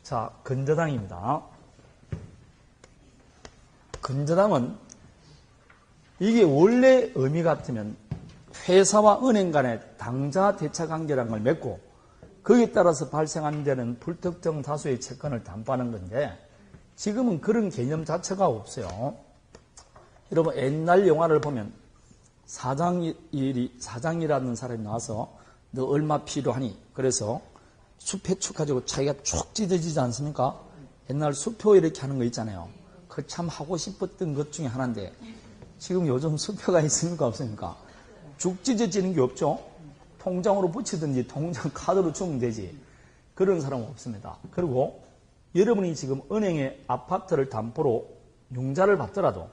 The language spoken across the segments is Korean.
자, 근저당입니다. 근저당은 이게 원래 의미 같으면 회사와 은행 간의 당좌 대차 관계라는 걸 맺고 거기에 따라서 발생하는 데는 불특정 다수의 채권을 담보하는 건데 지금은 그런 개념 자체가 없어요. 여러분 옛날 영화를 보면 사장이라는 사람이 나와서 너 얼마 필요하니? 그래서 수표 축 가지고 자기가 쭉 찢어지지 않습니까? 옛날 수표 이렇게 하는 거 있잖아요. 그 참 하고 싶었던 것 중에 하나인데 지금 요즘 수표가 있습니까? 없습니까? 죽 찢어지는 게 없죠. 통장으로 붙이든지 통장 카드로 주면 되지. 그런 사람은 없습니다. 그리고 여러분이 지금 은행에 아파트를 담보로 융자를 받더라도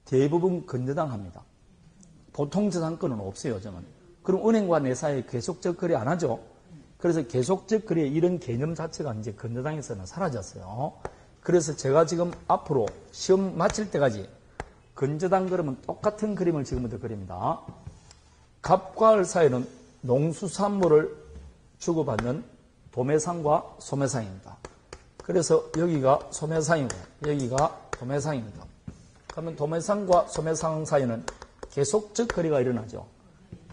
대부분 근저당합니다. 보통 저당권은 없어요, 요즘은. 그럼 은행과 내 사이에 계속적 거래 안 하죠. 그래서 계속적 거래 이런 개념 자체가 이제 근저당에서는 사라졌어요. 그래서 제가 지금 앞으로 시험 마칠 때까지 근저당 그러면 똑같은 그림을 지금부터 그립니다. 갑과 을 사이는 농수산물을 주고받는 도매상과 소매상입니다. 그래서 여기가 소매상이고 여기가 도매상입니다. 그러면 도매상과 소매상 사이는 계속적 거래가 일어나죠.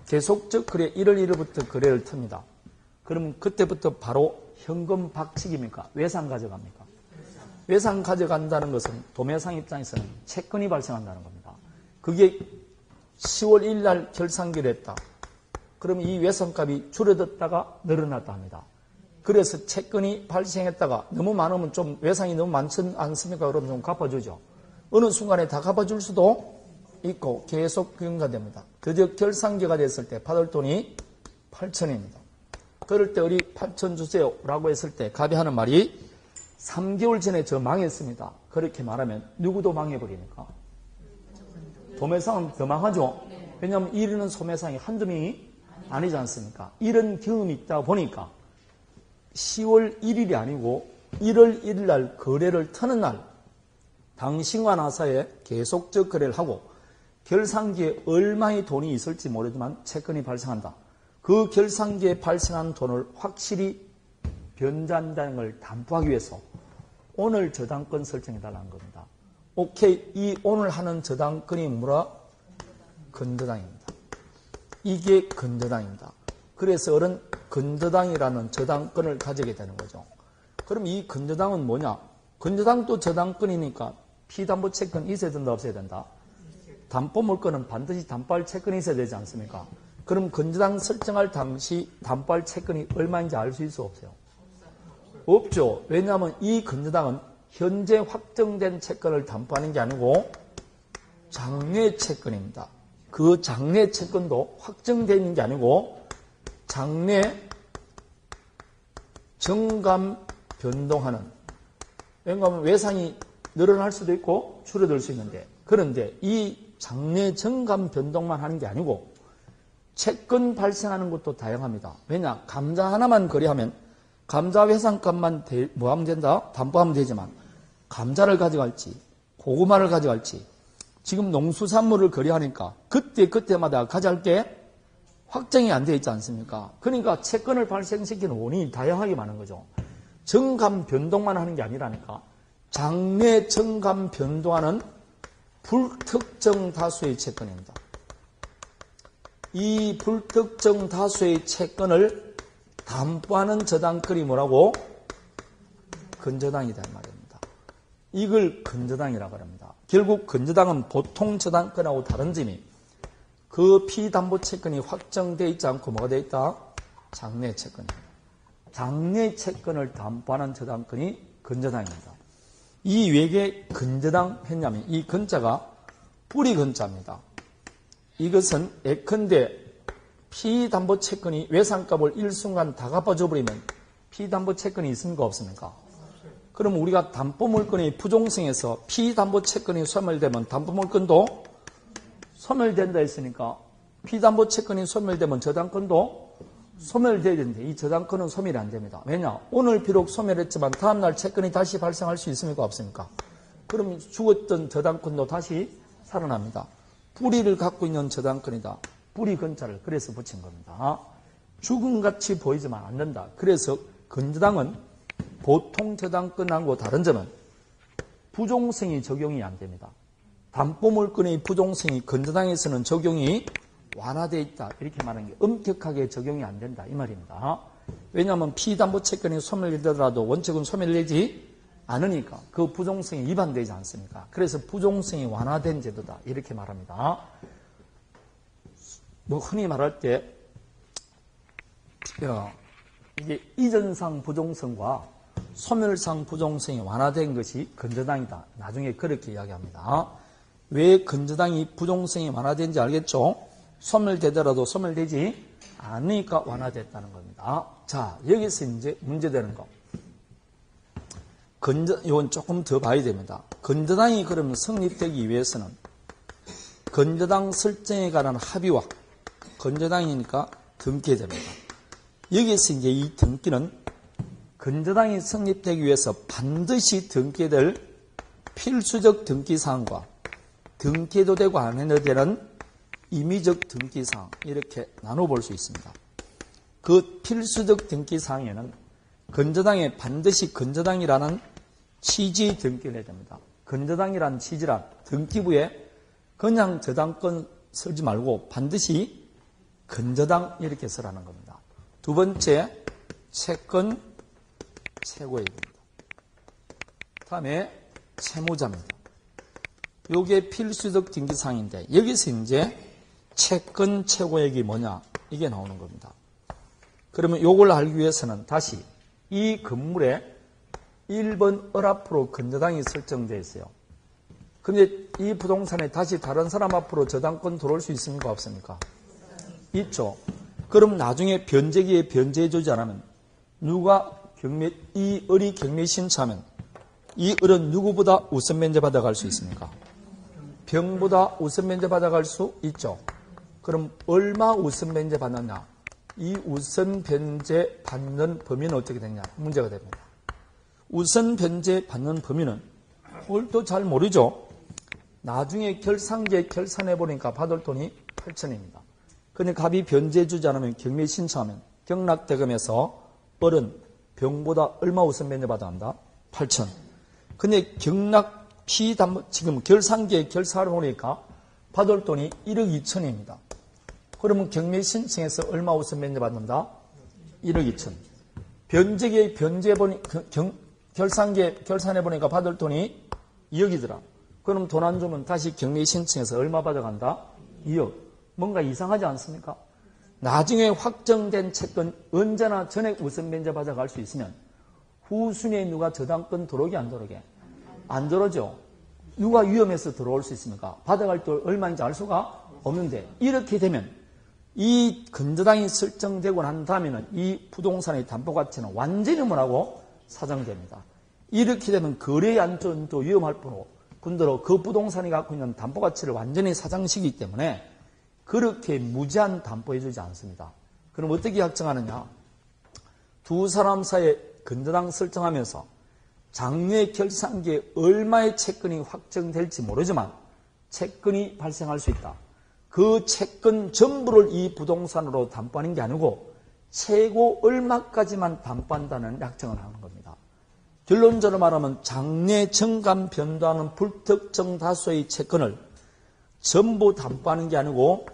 계속적 거래 1월 1일부터 거래를 틉니다. 그러면 그때부터 바로 현금 박치기입니까? 외상 가져갑니까? 외상 가져간다는 것은 도매상 입장에서는 채권이 발생한다는 겁니다. 그게 10월 1일 날 결산기를 했다. 그러면 이 외상값이 줄어들었다가 늘어났다 합니다. 그래서 채권이 발생했다가 너무 많으면 좀 외상이 너무 많지 않습니까? 그러면 좀 갚아주죠. 어느 순간에 다 갚아줄 수도 있고 계속 경과됩니다. 드디어 결산기가 됐을 때 받을 돈이 8천입니다. 그럴 때 우리 8천 주세요 라고 했을 때 갑이 하는 말이 3개월 전에 저 망했습니다. 그렇게 말하면 누구도 망해버리니까. 도매상은 더 망하죠. 왜냐하면 1위는 소매상이 한두 명이 아니지 않습니까? 이런 경험이 있다 보니까 10월 1일이 아니고 1월 1일 날 거래를 터는 날 당신과 나 사이에 계속적 거래를 하고 결산기에 얼마의 돈이 있을지 모르지만 채권이 발생한다. 그 결산기에 발생한 돈을 확실히 변제한다는 걸 담보하기 위해서 오늘 저당권 설정해달라는 겁니다. 오케이, 이 오늘 하는 저당권이 뭐라? 근저당입니다. 이게 근저당입니다. 그래서 어른 근저당이라는 저당권을 가지게 되는 거죠. 그럼 이 근저당은 뭐냐? 근저당도 저당권이니까 피담보채권 있어야 된다, 없어야 된다? 담보물권은 반드시 담보할 채권이 있어야 되지 않습니까? 그럼 근저당 설정할 당시 담보할 채권이 얼마인지 알 수 있어, 없어요? 없죠. 왜냐하면 이 근저당은 현재 확정된 채권을 담보하는 게 아니고 장래 채권입니다. 그 장래 채권도 확정되어 있는 게 아니고 장래 정감 변동하는, 왜냐하면 외상이 늘어날 수도 있고 줄어들 수 있는데, 그런데 이 장래 정감 변동만 하는 게 아니고 채권 발생하는 것도 다양합니다. 왜냐? 감자 하나만 거래하면 감자 회상값만 뭐하면 된다? 담보하면 되지만 감자를 가져갈지 고구마를 가져갈지 지금 농수산물을 거래하니까 그때마다 가져갈 게 확정이 안 되어 있지 않습니까? 그러니까 채권을 발생시키는 원인이 다양하게 많은 거죠. 정감 변동만 하는 게 아니라니까 장래 정감 변동하는 불특정 다수의 채권입니다. 이 불특정 다수의 채권을 담보하는 저당권이 뭐라고? 근저당이다 말입니다. 이걸 근저당이라고 합니다. 결국 근저당은 보통 저당권하고 다른 점이 그 피담보 채권이 확정되어 있지 않고 뭐가 되어 있다? 장래 채권입니다. 장래 채권을 담보하는 저당권이 근저당입니다. 이 외에 근저당 했냐면 이 근자가 뿌리 근자입니다. 이것은 예컨대 피담보 채권이 외상값을 일순간 다 갚아줘 버리면 피담보 채권이 있습니까? 없습니까? 그럼 우리가 담보물권의 부종성에서 피담보 채권이 소멸되면 담보물권도 소멸된다 했으니까 피담보 채권이 소멸되면 저당권도 소멸돼야 되는데 이 저당권은 소멸이 안 됩니다. 왜냐? 오늘 비록 소멸했지만 다음날 채권이 다시 발생할 수 있습니까? 없습니까? 그럼 죽었던 저당권도 다시 살아납니다. 뿌리를 갖고 있는 저당권이다. 뿌리 근자를 그래서 붙인 겁니다. 죽음같이 보이지만 안 된다. 그래서 근저당은 보통 저당권하고 다른 점은 부종성이 적용이 안 됩니다. 담보물권의 부종성이 건저당에서는 적용이 완화되어 있다. 이렇게 말하는 게 엄격하게 적용이 안 된다. 이 말입니다. 왜냐하면 피담보채권이 소멸되더라도 원칙은 소멸되지 않으니까 그 부종성이 위반되지 않습니까? 그래서 부종성이 완화된 제도다. 이렇게 말합니다. 뭐 흔히 말할 때 이게 이전상 부종성과 소멸상 부종성이 완화된 것이 건저당이다. 나중에 그렇게 이야기합니다. 왜 건저당이 부종성이 완화된지 알겠죠? 소멸되더라도 소멸되지 않으니까 완화됐다는 겁니다. 자, 여기서 이제 문제되는 거. 이건 조금 더 봐야 됩니다. 건저당이 그러면 성립되기 위해서는 건저당 설정에 관한 합의와 건저당이니까 등기해야 됩니다. 여기서 이제 이 등기는 건저당이 성립되기 위해서 반드시 등기해야 될 필수적 등기사항과 등기해도 되고 안 해도 되는 임의적 등기사항 이렇게 나눠볼 수 있습니다. 그 필수적 등기사항에는 건저당에 반드시 건저당이라는 취지 등기를 해야 됩니다. 건저당이라는 취지란 등기부에 그냥 저당권 쓰지 말고 반드시 건저당 이렇게 쓰라는 겁니다. 두 번째, 채권 최고액입니다. 다음에 채무자입니다. 이게 필수적 등기사항인데 여기서 이제 채권 최고액이 뭐냐 이게 나오는 겁니다. 그러면 이걸 알기 위해서는 다시 이 건물에 1번 을 앞으로 건저당이 설정되어 있어요. 그런데 이 부동산에 다시 다른 사람 앞으로 저당권 들어올 수 있습니까? 없습니까? 있죠. 그럼 나중에 변제기에 변제해주지 않으면 누가 이 을이 경매 신청하면 이 을은 누구보다 우선 면제 받아갈 수 있습니까? 병보다 우선 면제 받아갈 수 있죠. 그럼 얼마 우선 면제 받느냐? 이 우선 변제 받는 범위는 어떻게 되냐? 문제가 됩니다. 우선 변제 받는 범위는 그걸 잘 모르죠. 나중에 결산기에 결산해 보니까 받을 돈이 8천입니다. 근데 갑이 변제해 주지 않으면 경매 신청하면 경락대금에서 을은 병보다 얼마 우선 면제 받아 간다? 8천. 근데 지금 결산기에 결산을 보니까 받을 돈이 1억 2천입니다. 그러면 경매 신청에서 얼마 우선 면제 받는다? 1억 2천. 변제기에 결산기에 결산해 보니까 받을 돈이 2억이더라. 그럼 돈 안 주면 다시 경매 신청에서 얼마 받아간다? 2억. 뭔가 이상하지 않습니까? 나중에 확정된 채권 언제나 전액 우선 면제 받아갈 수 있으면 후순위에 누가 저당권 들어오게 안 들어오게? 안 들어오죠. 누가 위험해서 들어올 수 있습니까? 받아갈 돈 얼마인지 알 수가 없는데 이렇게 되면 이 건저당이 설정되고 난 다음에는 이 부동산의 담보가치는 완전히 뭐라고? 사장됩니다. 이렇게 되면 거래의 안전도 위험할 뿐이고 군대로 그 부동산이 갖고 있는 담보가치를 완전히 사장시키기 때문에 그렇게 무제한 담보해주지 않습니다. 그럼 어떻게 확정하느냐? 두 사람 사이에 건저당 설정하면서 장래 결산기에 얼마의 채권이 확정될지 모르지만 채권이 발생할 수 있다. 그 채권 전부를 이 부동산으로 담보하는 게 아니고 최고 얼마까지만 담보한다는 약정을 하는 겁니다. 결론적으로 말하면 장래 정감 변동하는 불특정 다수의 채권을 전부 담보하는 게 아니고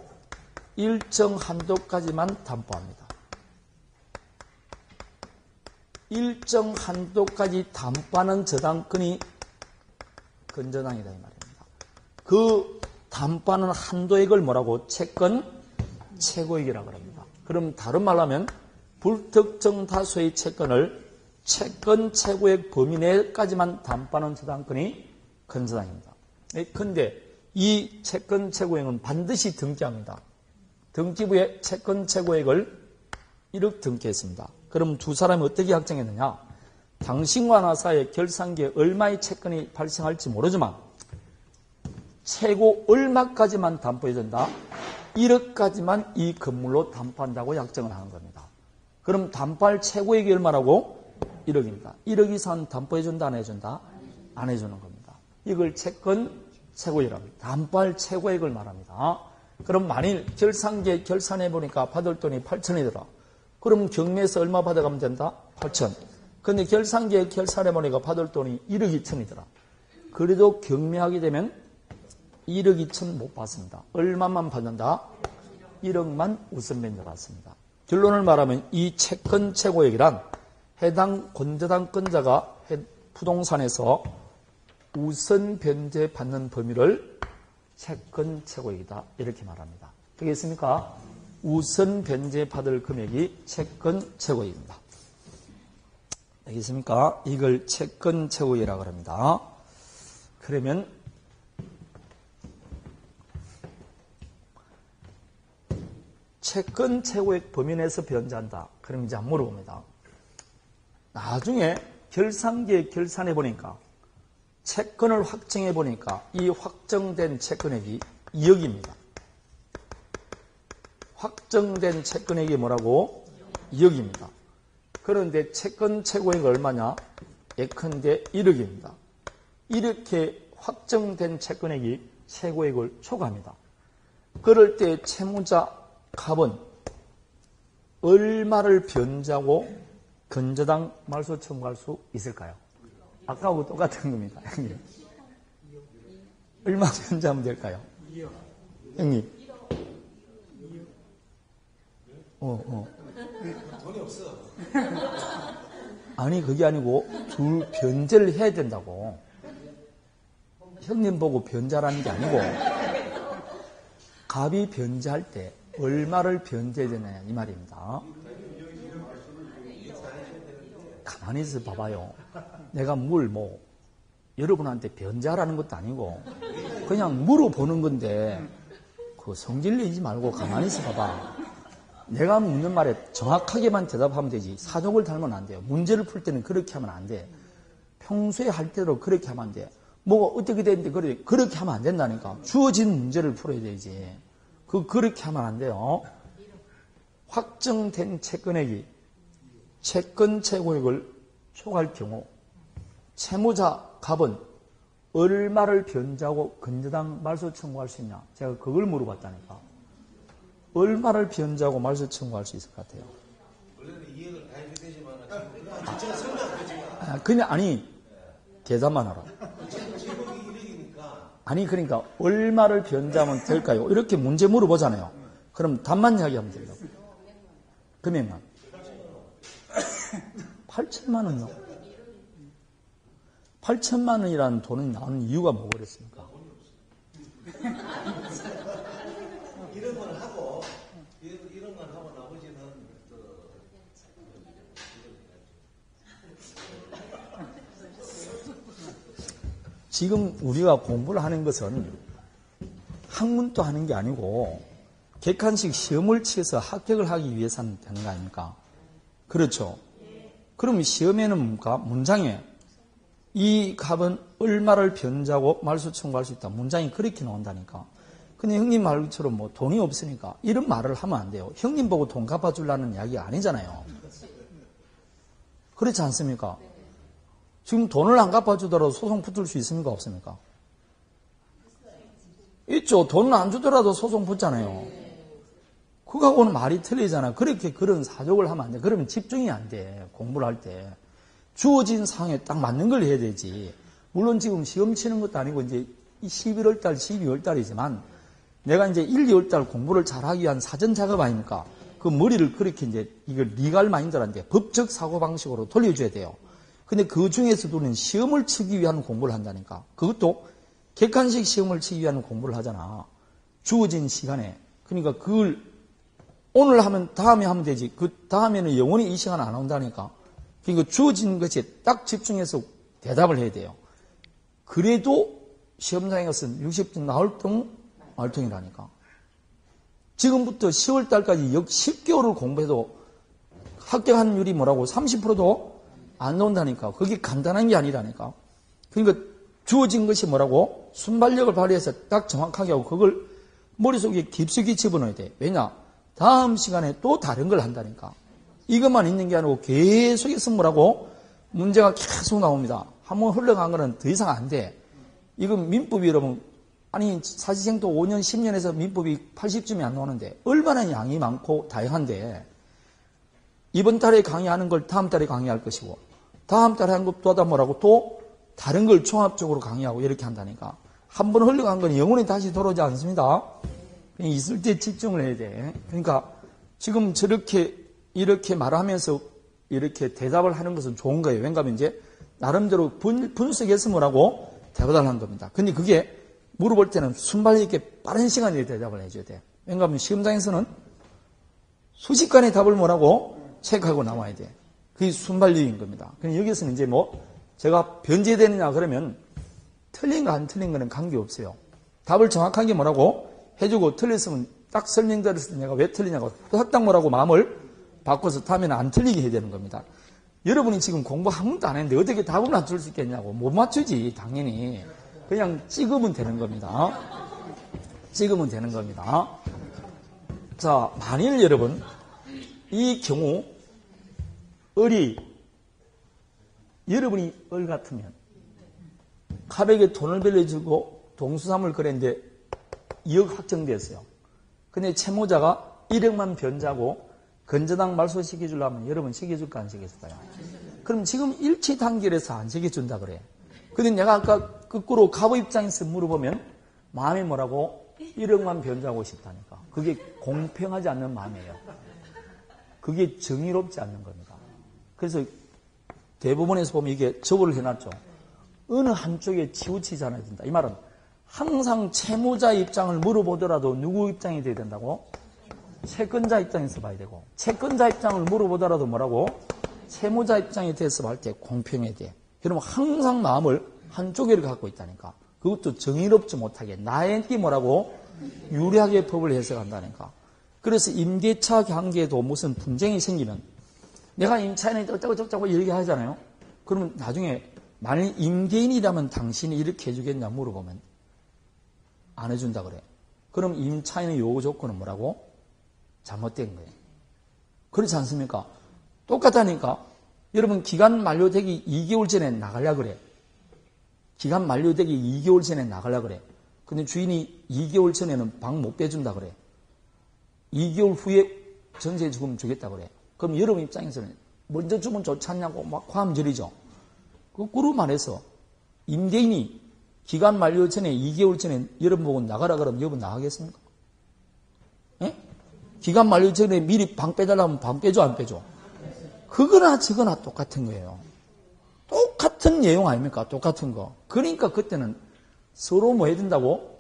일정 한도까지만 담보합니다. 일정 한도까지 담보하는 저당권이 건저당이다 이 말입니다. 그 담보하는 한도액을 뭐라고? 채권 최고액이라고 합니다. 그럼 다른 말로 하면 불특정 다수의 채권을 채권 최고액 범위 내까지만 담보하는 저당권이 건저당입니다. 그런데 이 채권 최고액은 반드시 등기합니다. 등기부에 채권 최고액을 1억 등기했습니다. 그럼 두 사람이 어떻게 확정했느냐? 당신과 나 사이에 결산기에 얼마의 채권이 발생할지 모르지만 최고 얼마까지만 담보해야 된다? 1억까지만 이 건물로 담보한다고 약정을 하는 겁니다. 그럼 담보할 최고액이 얼마라고? 1억입니다. 1억 이상 담보해준다 안 해준다? 안 해주는 겁니다. 이걸 채권 최고액이라고 합니다. 담보할 최고액을 말합니다. 그럼 만일 결산기에 결산해 보니까 받을 돈이 8천이더라. 그럼 경매에서 얼마 받아가면 된다? 8천. 근데 결산기획 결산해보니까 받을 돈이 1억 2천이더라. 그래도 경매하게 되면 1억 2천 못 받습니다. 얼마만 받는다? 1억만 우선 변제 받습니다. 결론을 말하면 이 채권 최고액이란 해당 권저당권자가 부동산에서 우선 변제 받는 범위를 채권 최고액이다. 이렇게 말합니다. 되겠습니까? 우선 변제 받을 금액이 채권 최고액입니다. 알겠습니까? 이걸 채권 최고액이라고 합니다. 그러면 채권 최고액 범위 내에서 변제한다. 그럼 이제 물어봅니다. 나중에 결산기획 결산해 보니까 채권을 확정해 보니까 이 확정된 채권액이 2억입니다. 확정된 채권액이 뭐라고? 2억입니다. 그런데 채권 최고액이 얼마냐? 예컨대 1억입니다. 이렇게 확정된 채권액이 최고액을 초과합니다. 그럴 때 채무자 갑은 얼마를 변제하고 근저당 말소 청구할 수 있을까요? 아까하고 똑같은 겁니다. 형님. 얼마 변제하면 될까요? 형님. 돈이 없어. 아니 그게 아니고 둘 변제를 해야 된다고. 형님 보고 변제하라는 게 아니고 갑이 변제할 때 얼마를 변제해야 되느냐 이 말입니다. 가만히 있어 봐봐요. 내가 여러분한테 변제하라는 것도 아니고 그냥 물어보는 건데 그 성질 내지 말고 가만히 있어 봐봐. 내가 묻는 말에 정확하게만 대답하면 되지 사족을 달면 안 돼요. 문제를 풀 때는 그렇게 하면 안 돼. 평소에 할 때도 그렇게 하면 안 돼. 뭐가 어떻게 되는데 그렇게 하면 안 된다니까. 주어진 문제를 풀어야 되지. 그렇게 하면 안 돼요. 확정된 채권액이 채권 최고액을 초과할 경우 채무자 갑은 얼마를 변제하고 근저당 말소 청구할 수 있냐. 제가 그걸 물어봤다니까. 얼마를 변제하고 말소 청구할 수 있을 것 같아요? 원래는 2억을 다 해야 되지만 진짜 설명 그냥 아니 대답만 하라. 제목이 1억이니까 아니 그러니까 얼마를 변제하면 될까요? 이렇게 문제 물어보잖아요. 그럼 답만 이야기하면 된다고. 금액만 8천만 원이요. 8천만 원이라는 돈이 나오는 이유가 뭐겠습니까? 1억만 하고 나머지는 지금 우리가 공부를 하는 것은 학문도 하는 게 아니고 객관식 시험을 치러서 합격을 하기 위해서는 되는 거 아닙니까? 그렇죠? 그럼 시험에는 뭡니까? 문장에 이 값은 얼마를 변제하고 말소 청구할 수 있다. 문장이 그렇게 나온다니까. 근데 형님 말처럼 돈이 없으니까 이런 말을 하면 안 돼요. 형님 보고 돈 갚아주려는 이야기가 아니잖아요. 그렇지 않습니까? 지금 돈을 안 갚아주더라도 소송 붙을 수 있습니까? 없습니까? 있죠. 돈을 안 주더라도 소송 붙잖아요. 그거하고는 말이 틀리잖아. 그렇게 그런 사족을 하면 안 돼. 그러면 집중이 안 돼. 공부를 할 때. 주어진 상황에 딱 맞는 걸 해야 되지. 물론 지금 시험 치는 것도 아니고 이제 11월 달, 12월 달이지만 내가 이제 1, 2월 달 공부를 잘하기 위한 사전 작업 아닙니까? 그 머리를 그렇게 이제 이걸 리갈 마인드란데 법적 사고방식으로 돌려줘야 돼요. 근데 그 중에서도 시험을 치기 위한 공부를 한다니까. 그것도 객관식 시험을 치기 위한 공부를 하잖아. 주어진 시간에. 그러니까 그걸 오늘 하면 다음에 하면 되지. 그 다음에는 영원히 이 시간 안 온다니까. 그러니까 주어진 것에 딱 집중해서 대답을 해야 돼요. 그래도 시험장에 가서 60점 나올 통이라니까. 지금부터 10월 달까지 역 10개월을 공부해도 합격한 율이 뭐라고 30%도 안 나온다니까. 그게 간단한 게 아니라니까. 그러니까 주어진 것이 뭐라고? 순발력을 발휘해서 딱 정확하게 하고 그걸 머릿속에 깊숙이 집어넣어야 돼. 왜냐? 다음 시간에 또 다른 걸 한다니까. 이것만 있는 게 아니고 계속해서 뭐라고? 문제가 계속 나옵니다. 한번 흘러간 거는 더 이상 안 돼. 이건 민법이 여러분, 아니 사시생도 5년, 10년에서 민법이 80점이 안 나오는데 얼마나 양이 많고 다양한데 이번 달에 강의하는 걸 다음 달에 강의할 것이고 다음 달에 한 것도 하다 뭐라고 또 다른 걸 종합적으로 강의하고 이렇게 한다니까. 한 번 흘러간 건 영원히 다시 돌아오지 않습니다. 있을 때 집중을 해야 돼. 그러니까 지금 이렇게 말하면서 이렇게 대답을 하는 것은 좋은 거예요. 왜냐하면 이제 나름대로 분석해서 뭐라고 대답을 하는 겁니다. 근데 그게 물어볼 때는 순발력 있게 빠른 시간에 대답을 해줘야 돼. 왜냐하면 시험장에서는 수십간의 답을 뭐라고 체크하고 나와야 돼. 그게 순발력인 겁니다. 그럼 여기서는 이제 제가 변제되느냐 그러면 틀린 거 안 틀린 거는 관계없어요. 답을 정확하게 뭐라고 해주고 틀렸으면 딱 설명드렸을 때 내가 왜 틀리냐고 딱 뭐라고 마음을 바꿔서 다음에는 안 틀리게 해야 되는 겁니다. 여러분이 지금 공부 한 번도 안 했는데 어떻게 답을 맞출 수 있겠냐고. 못 맞추지 당연히. 그냥 찍으면 되는 겁니다. 찍으면 되는 겁니다. 자, 만일 여러분 이 경우 여러분이 같으면 카백에 돈을 빌려주고 동수삼을 그랬는데 2억 확정됐어요. 근데 채무자가 1억만 변자고 건저당 말소시켜주려면 여러분 시켜줄까 안 시켜줄까요? 그럼 지금 일치 단결해서 안 시켜준다 그래. 근데 내가 아까 거꾸로 갑의 입장에서 물어보면 마음이 뭐라고? 1억만 변자고 싶다니까. 그게 공평하지 않는 마음이에요. 그게 정의롭지 않는 겁니다. 그래서 대법원에서 보면 이게 처벌을 해놨죠. 어느 한쪽에 치우치지 않아야 된다. 이 말은 항상 채무자 입장을 물어보더라도 누구 입장이 돼야 된다고? 채권자 입장에서 봐야 되고, 채권자 입장을 물어보더라도 뭐라고? 채무자 입장에 대해서 볼 때 공평해야 돼. 여러분 항상 마음을 한쪽에 갖고 있다니까. 그것도 정의롭지 못하게 나에게 뭐라고? 유리하게 법을 해석한다니까. 그래서 임대차 관계에도 무슨 분쟁이 생기면 내가 임차인이 어쩌고 얘기하잖아요. 그러면 나중에 만일 임대인이라면 당신이 이렇게 해주겠냐 물어보면 안 해준다 그래. 그럼 임차인의 요구 조건은 뭐라고? 잘못된 거예요. 그렇지 않습니까? 똑같다니까. 여러분 기간 만료되기 2개월 전에 나가려 그래. 기간 만료되기 2개월 전에 나가려 그래. 근데 주인이 2개월 전에는 방 못 빼준다 그래. 2개월 후에 전세 주금 주겠다 그래. 그럼 여러분 입장에서는 먼저 주면 좋지 않냐고 막 화음절이죠. 거꾸로 말해서 임대인이 기간 만료 전에 2개월 전에 여러분 보고 나가라 그러면 여러분 나가겠습니까? 예? 기간 만료 전에 미리 방 빼달라면 방 빼줘 안 빼줘? 그거나 저거나 똑같은 거예요. 똑같은 내용 아닙니까? 똑같은 거. 그러니까 그때는 서로 뭐 해야 된다고?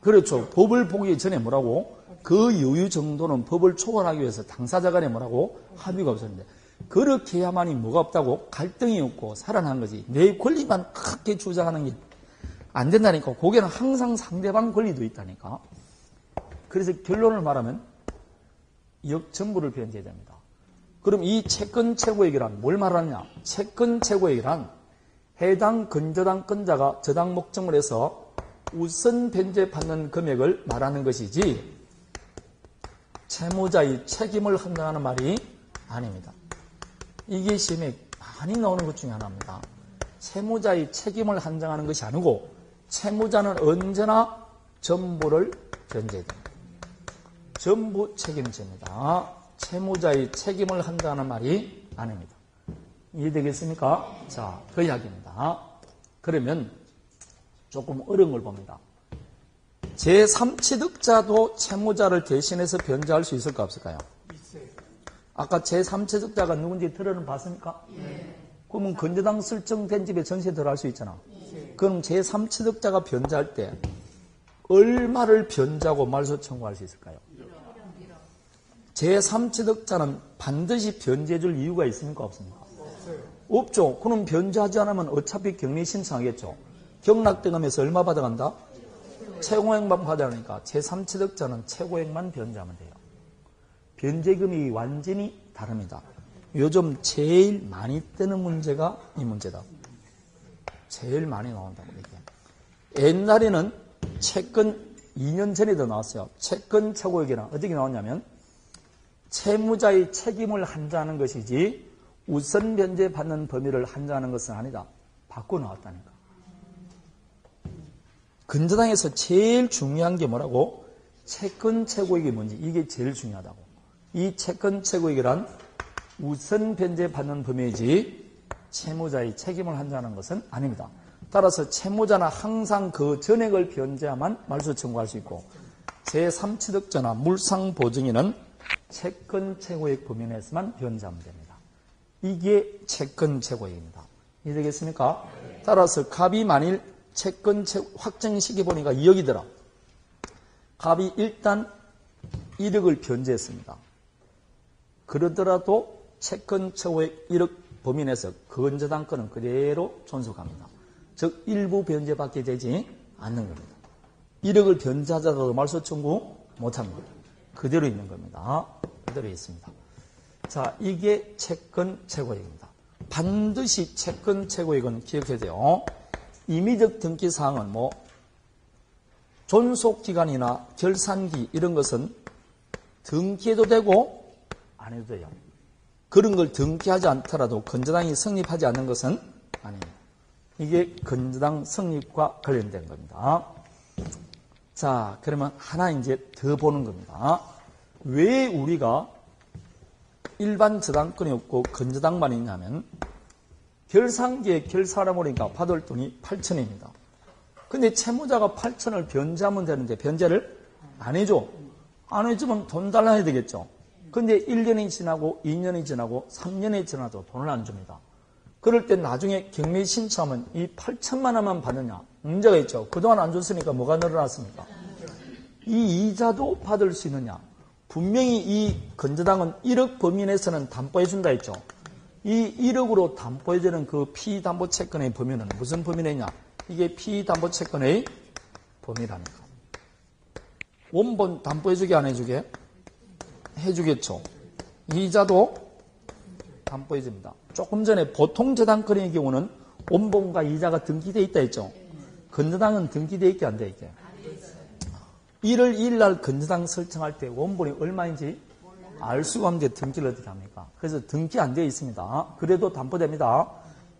그렇죠. 법을 보기 전에 뭐라고? 그 여유 정도는 법을 초월하기 위해서 당사자 간에 뭐라고? 합의가 없었는데 그렇게 해야만이 뭐가 없다고? 갈등이 없고 살아난 거지. 내 권리만 크게 주장하는 게 안 된다니까. 거기는 항상 상대방 권리도 있다니까. 그래서 결론을 말하면 역전부를 변제해야 됩니다. 그럼 이 채권 최고액이란 뭘 말하느냐? 채권 최고액이란 해당 건저당권자가 저당 목적을 해서 우선 변제받는 금액을 말하는 것이지 채무자의 책임을 한다는 말이 아닙니다. 이게 시험에 많이 나오는 것 중에 하나입니다. 채무자의 책임을 한정하는 것이 아니고 채무자는 언제나 전부를 변제해야 됩니다. 전부 책임집니다. 채무자의 책임을 한다는 말이 아닙니다. 이해되겠습니까? 자, 그 이야기입니다. 그러면 조금 어려운 걸 봅니다. 제3취득자도 채무자를 대신해서 변제할 수 있을까 없을까요? 있어요. 아까 제3취득자가 누군지 들어는 봤습니까? 네. 그러면 건저당 설정된 집에 전세 들어갈 수 있잖아. 네. 그럼 제3취득자가 변제할 때 얼마를 변제하고 말소 청구할 수 있을까요? 제3취득자는 반드시 변제해 줄 이유가 있습니까? 없습니까? 없어요. 없죠. 그럼 변제하지 않으면 어차피 격리 신청하겠죠. 경락대금에서 얼마 받아간다? 최고액만 받아가니까 제3취득자는 최고액만 변제하면 돼요. 변제금이 완전히 다릅니다. 요즘 제일 많이 뜨는 문제가 이 문제다. 제일 많이 나온다고 이게. 옛날에는 채권 2년 전에도 나왔어요. 채권 최고액이란 어떻게 나왔냐면 채무자의 책임을 한정하는 것이지 우선 변제 받는 범위를 한정하는 것은 아니다. 바꿔 나왔다니까. 건저당에서 제일 중요한 게 뭐라고? 채권 최고액이 뭔지 이게 제일 중요하다고. 이 채권 최고액이란 우선 변제받는 범위이지 채무자의 책임을 한다는 것은 아닙니다. 따라서 채무자는 항상 그 전액을 변제하면 말소 청구할 수 있고 제3취득자나 물상보증인은 채권 최고액 범위 내에서만 변제하면 됩니다. 이게 채권 최고액입니다. 이해되겠습니까? 따라서 갑이 만일 채권 확정 시기 보니까 2억이더라. 갑이 일단 1억을 변제했습니다. 그러더라도 채권 최고액 1억 범위 내에서 건저당권은 그대로 존속합니다. 즉 일부 변제받게 되지 않는 겁니다. 1억을 변제하자라도 말소 청구 못합니다. 그대로 있는 겁니다. 그대로 있습니다. 자, 이게 채권 최고액입니다. 반드시 채권 최고액은 기억해야 돼요. 임의적 등기 사항은 뭐 존속기간이나 결산기 이런 것은 등기해도 되고 안 해도 돼요. 그런 걸 등기하지 않더라도 건저당이 성립하지 않는 것은 아닙니다. 이게 건저당 성립과 관련된 겁니다. 자, 그러면 하나 이제 더 보는 겁니다. 왜 우리가 일반 저당권이 없고 건저당만 있냐면 결산기에 결사하라 보니까 받을 돈이 8천입니다. 근데 채무자가 8천을 변제하면 되는데 변제를 안 해줘. 안 해주면 돈 달라 해야 되겠죠. 근데 1년이 지나고 2년이 지나고 3년이 지나도 돈을 안 줍니다. 그럴 때 나중에 경매 신청하면 이 8천만 원만 받느냐? 문제가 있죠. 그동안 안 줬으니까 뭐가 늘어났습니까? 이 이자도 받을 수 있느냐? 분명히 이 건저당은 1억 범위 내에서는 담보해 준다 했죠. 이 1억으로 담보해주는 그 피담보채권의 범위는 무슨 범위 내냐? 이게 피담보채권의 범위라니까. 원본 담보해주게 안 해주게? 해주겠죠. 이자도 담보해줍니다. 조금 전에 보통 저당권의 경우는 원본과 이자가 등기되어 있다 했죠. 건저당은 등기되어 있게 안 돼 있게? 1월 2일 날 건저당 설정할 때 원본이 얼마인지 알 수가 없는데 등기를 어떻게 합니까? 그래서 등기 안 되어 있습니다. 그래도 담보됩니다.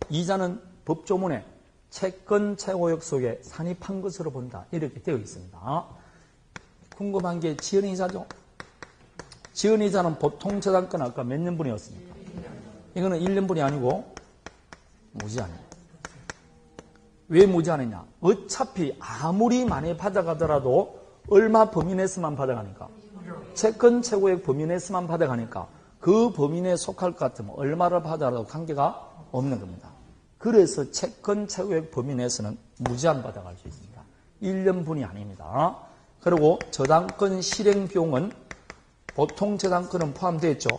이자는 법조문에 채권 최고액 속에 산입한 것으로 본다. 이렇게 되어 있습니다. 궁금한 게 지연이자죠. 지연이자는 보통 저당권 아까 몇 년분이었습니까? 이거는 1년분이 아니고 무제한이에요. 왜 무제한이냐? 어차피 아무리 많이 받아가더라도 얼마 범위 내에서만 받아가니까 채권 최고액 범위 내에서만 받아가니까 그 범위 내에 속할 것 같으면 얼마를 받아라도 관계가 없는 겁니다. 그래서 채권 최고액 범위 내에서는 무제한 받아갈 수 있습니다. 1년분이 아닙니다. 그리고 저당권 실행 비용은 보통 저당권은 포함되어 있죠.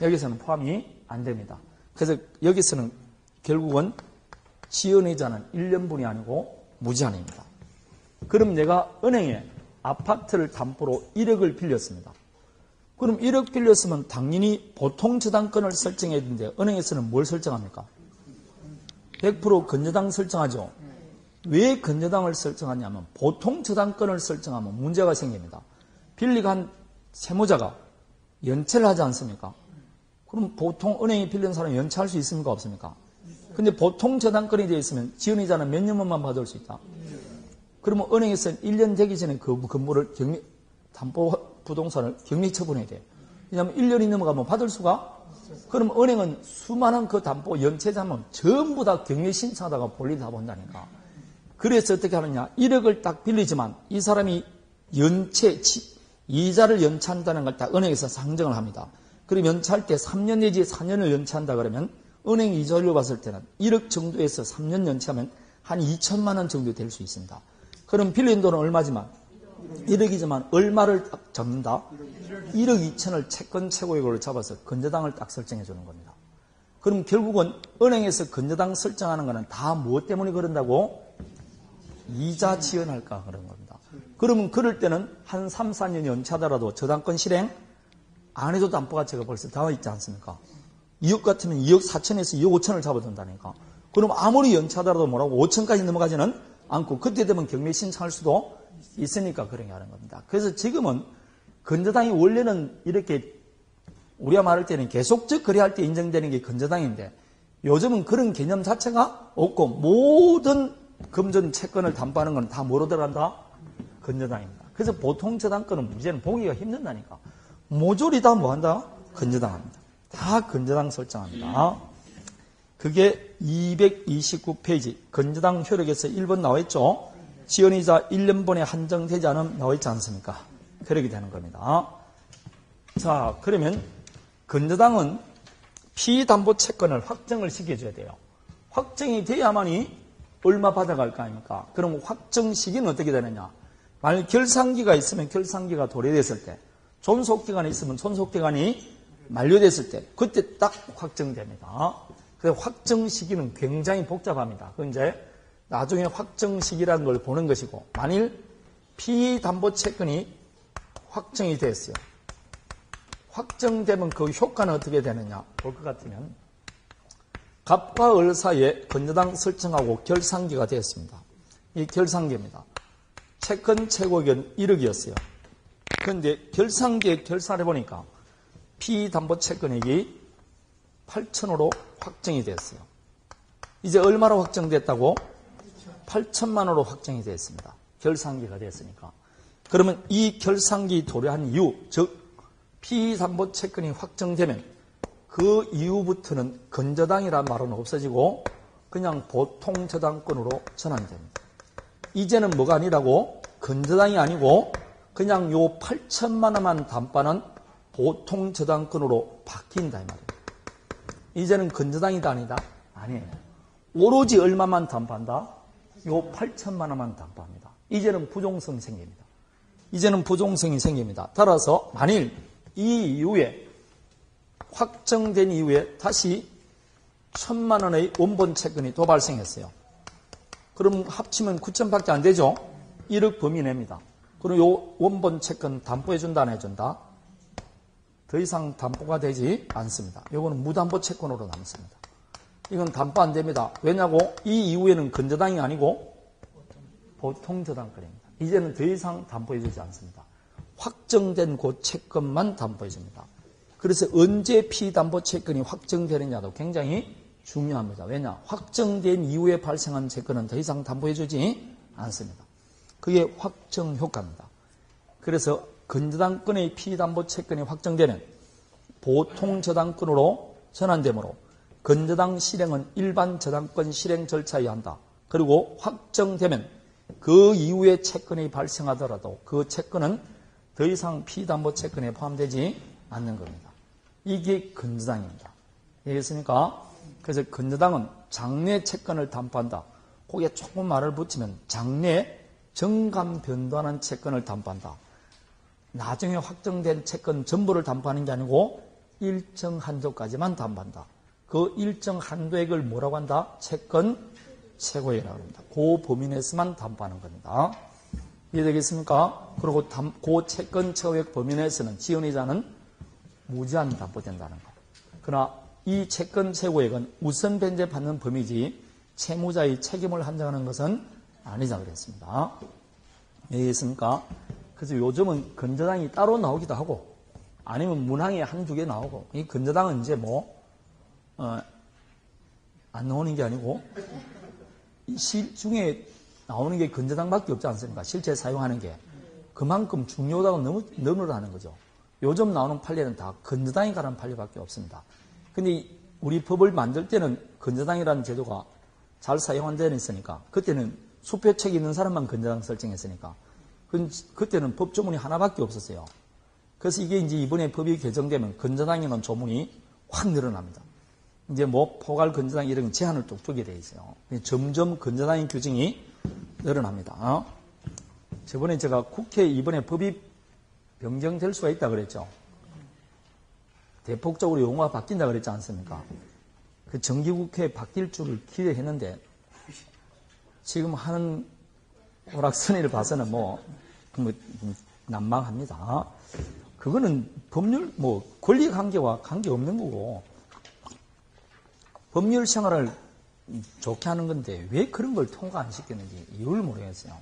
여기서는 포함이 안 됩니다. 그래서 여기서는 결국은 지연이자는 1년분이 아니고 무제한입니다. 그럼 내가 은행에 아파트를 담보로 1억을 빌렸습니다. 그럼 1억 빌렸으면 당연히 보통 저당권을 설정해야 되는데 은행에서는 뭘 설정합니까? 100% 건저당 설정하죠. 왜 건저당을 설정하냐면 보통 저당권을 설정하면 문제가 생깁니다. 빌리가 한 채무자가 연체를 하지 않습니까? 그럼 보통 은행에 빌린 사람이 연체할 수 있습니까? 없습니까? 근데 보통 저당권이 되어 있으면 지연이자는 몇 년만 받을 수 있다. 그러면 은행에서는 1년 되기 전에 그 건물을 담보 부동산을 격리 처분해야 돼요. 왜냐하면 1년이 넘어가면 받을 수가. 그럼 은행은 수많은 그 담보 연체자면 전부 다 격리 신청하다가 볼일 다 본다니까. 그래서 어떻게 하느냐? 1억을 딱 빌리지만 이 사람이 이자를 연체한다는 걸 딱 은행에서 상정을 합니다. 그리고 연체할 때 3년 내지 4년을 연체한다 그러면 은행 이자율로 봤을 때는 1억 정도에서 3년 연체하면 한 2천만 원 정도 될 수 있습니다. 그럼 빌린 돈은 얼마지만? 1억이지만 얼마를 딱 잡는다? 1억 2천을 채권 최고액으로 잡아서 건저당을 딱 설정해 주는 겁니다. 그럼 결국은 은행에서 건저당 설정하는 거는 다 무엇 때문에 그런다고? 이자 지연할까 그런 겁니다. 그러면 그럴 때는 한 3, 4년 연체하더라도 저당권 실행 안 해도 담보가치가 벌써 나와 있지 않습니까? 2억 같으면 2억 4천에서 2억 5천을 잡아준다니까. 그럼 아무리 연체하더라도 뭐라고 5천까지 넘어가지는 않고 그때 되면 경매 신청할 수도 있으니까 그런 게 하는 겁니다. 그래서 지금은 건저당이 원래는 이렇게 우리가 말할 때는 계속적 거래할 때 인정되는 게 건저당인데 요즘은 그런 개념 자체가 없고 모든 금전 채권을 담보하는 건 다 뭐로 들어간다? 건저당입니다. 그래서 보통 저당권은 문제는 보기가 힘든다니까. 모조리 다 뭐한다? 건저당합니다. 다 건저당 설정합니다. 그게 229페이지 건저당 효력에서 1번 나와 있죠. 지연이자 1년분에 한정되지 않으면 나와 있지 않습니까? 그렇게 되는 겁니다. 자, 그러면 건저당은 피담보 채권을 확정을 시켜줘야 돼요. 확정이 돼야만이 얼마 받아갈 거 아닙니까? 그럼 확정 시기는 어떻게 되느냐? 만약 결산기가 있으면 결산기가 도래됐을 때, 존속기간이 있으면 존속기간이 만료됐을 때, 그때 딱 확정됩니다. 그래서 확정 시기는 굉장히 복잡합니다. 그 이제 나중에 확정 시기라는 걸 보는 것이고, 만일 피담보 채권이 확정이 됐어요. 확정되면 그 효과는 어떻게 되느냐 볼 것 같으면 갑과 을 사이에 건저당 설정하고 결산기가 되었습니다. 이 결산기입니다. 채권 최고액은 1억이었어요. 그런데 결산기에 결산해 보니까 피담보 채권액이 8천으로 확정이 됐어요. 이제 얼마로 확정됐다고? 8천만 원으로 확정이 됐습니다. 결산기가 됐으니까. 그러면 이 결산기 도래한 이후, 즉 피담보 채권이 확정되면 그 이후부터는 건저당이란 말은 없어지고 그냥 보통 저당권으로 전환됩니다. 이제는 뭐가 아니라고? 건저당이 아니고 그냥 요 8천만 원만 담보하는 보통 저당권으로 바뀐다 이 말이에요. 이제는 건저당이다 아니다? 아니에요. 오로지 얼마만 담보한다? 요 8천만 원만 담보합니다. 이제는 부종성이 생깁니다. 이제는 부종성이 생깁니다. 따라서 만일 이 이후에 확정된 이후에 다시 1,000만 원의 원본 채권이 또 발생했어요. 그럼 합치면 9천밖에 안 되죠? 1억 범위 냅니다. 그럼 요 원본 채권 담보해준다 안 해준다? 더 이상 담보가 되지 않습니다. 요거는 무담보 채권으로 남습니다. 이건 담보 안 됩니다. 왜냐고? 이 이후에는 건저당이 아니고 보통 저당권입니다. 이제는 더 이상 담보해주지 않습니다. 확정된 그 채권만 담보해줍니다. 그래서 언제 피담보 채권이 확정되느냐도 굉장히 중요합니다. 왜냐? 확정된 이후에 발생한 채권은 더 이상 담보해주지 않습니다. 그게 확정 효과입니다. 그래서 건저당권의 피담보 채권이 확정되면 보통 저당권으로 전환되므로 건저당 실행은 일반 저당권 실행 절차에 의한다. 그리고 확정되면 그 이후에 채권이 발생하더라도 그 채권은 더 이상 피담보 채권에 포함되지 않는 겁니다. 이게 건저당입니다. 이해했습니까? 그래서 건저당은 장래 채권을 담보한다. 거기에 조금 말을 붙이면 장래 정감 변동하는 채권을 담보한다. 나중에 확정된 채권 전부를 담보하는 게 아니고 일정 한도까지만 담보한다. 그 일정 한도액을 뭐라고 한다? 채권 최고액이라고 합니다. 그 범위 내에서만 담보하는 겁니다. 이해되겠습니까? 그리고 그 채권 최고액 범위 내에서는 지연이자는 무제한 담보된다는 거. 그러나 이 채권 최고액은 우선 변제받는 범위지 채무자의 책임을 한정하는 것은 아니자 그랬습니다. 이해했습니까? 그래서 요즘은 건저당이 따로 나오기도 하고 아니면 문항에 한두 개 나오고 이 건저당은 이제 안 나오는 게 아니고 실중에 나오는 게 건저당밖에 없지 않습니까? 실제 사용하는 게. 그만큼 중요하다고 너무나는 거죠. 요즘 나오는 판례는 다 건저당에 관한 판례밖에 없습니다. 근데 우리 법을 만들 때는 건저당이라는 제도가 잘 사용한 데는 있으니까 그때는 수표책이 있는 사람만 건저당 설정했으니까 그때는 법 조문이 하나밖에 없었어요. 그래서 이게 이제 이번에 법이 개정되면 건저당이라는 조문이 확 늘어납니다. 이제 포괄 건저당 이런 제한을 뚝 두게 돼 있어요. 점점 건저당의 규정이 늘어납니다. 저번에 제가 국회 이번에 법이 변경될 수가 있다 그랬죠. 대폭적으로 용어가 바뀐다 그랬지 않습니까? 그 정기국회에 바뀔 줄을 기대했는데 지금 하는 오락선이를 봐서는 난망합니다. 그거는 법률 권리관계와 관계없는 거고 법률 생활을 좋게 하는 건데 왜 그런 걸 통과 안 시켰는지 이유를 모르겠어요.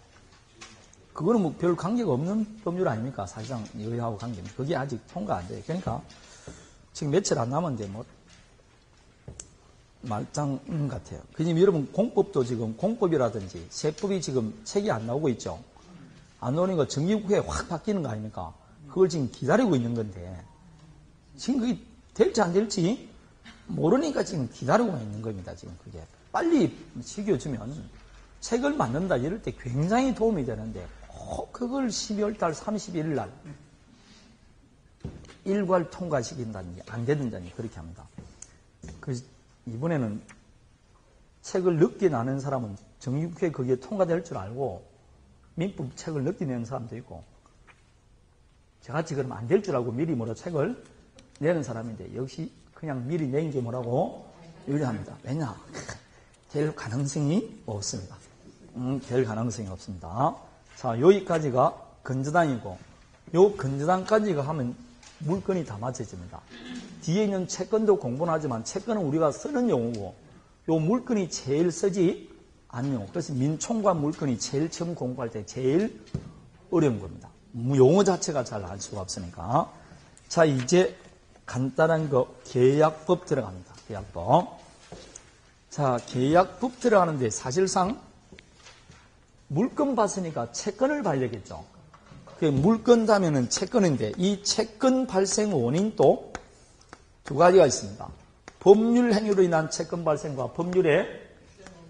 그거는 별 관계가 없는 법률 아닙니까? 사실상 여야하고 관계는. 그게 아직 통과 안 돼요. 그러니까 지금 며칠 안 남았는데 말짱 같아요. 그럼 여러분 공법도 지금 공법이라든지 세법이 지금 책이 안 나오고 있죠. 안 나오니까 정기국회에 확 바뀌는 거 아닙니까? 그걸 지금 기다리고 있는 건데 지금 그게 될지 안 될지 모르니까 지금 기다리고 있는 겁니다. 지금 그게 빨리 지켜주면 책을 만든다 이럴 때 굉장히 도움이 되는데 그걸 12월 달 31일 날 일괄 통과시킨다니 안 되든다니 그렇게 합니다. 이번에는 책을 늦게 나는 사람은 정육회 그게 통과될 줄 알고 민법 책을 늦게 내는 사람도 있고 저같이 그러면 안 될 줄 알고 미리 책을 내는 사람인데 역시 그냥 미리 낸 게 뭐라고 유리합니다. 왜냐? 될 가능성이 없습니다. 될 가능성이 없습니다. 자, 여기까지가 건저당이고 요 건저당까지가 하면 물건이 다 맞춰집니다. 뒤에 있는 채권도 공부는 하지만 채권은 우리가 쓰는 용어고 요 물건이 제일 쓰지 않는 용어. 그래서 민총과 물건이 제일 처음 공부할 때 제일 어려운 겁니다. 용어 자체가 잘 알 수가 없으니까. 자, 이제 간단한 거 계약법 들어갑니다. 계약법. 자, 계약법 들어가는데 사실상 물건 봤으니까 채권을 봐야겠죠. 물건 다면은 채권인데 이 채권 발생 원인도 두 가지가 있습니다. 법률 행위로 인한 채권 발생과 법률에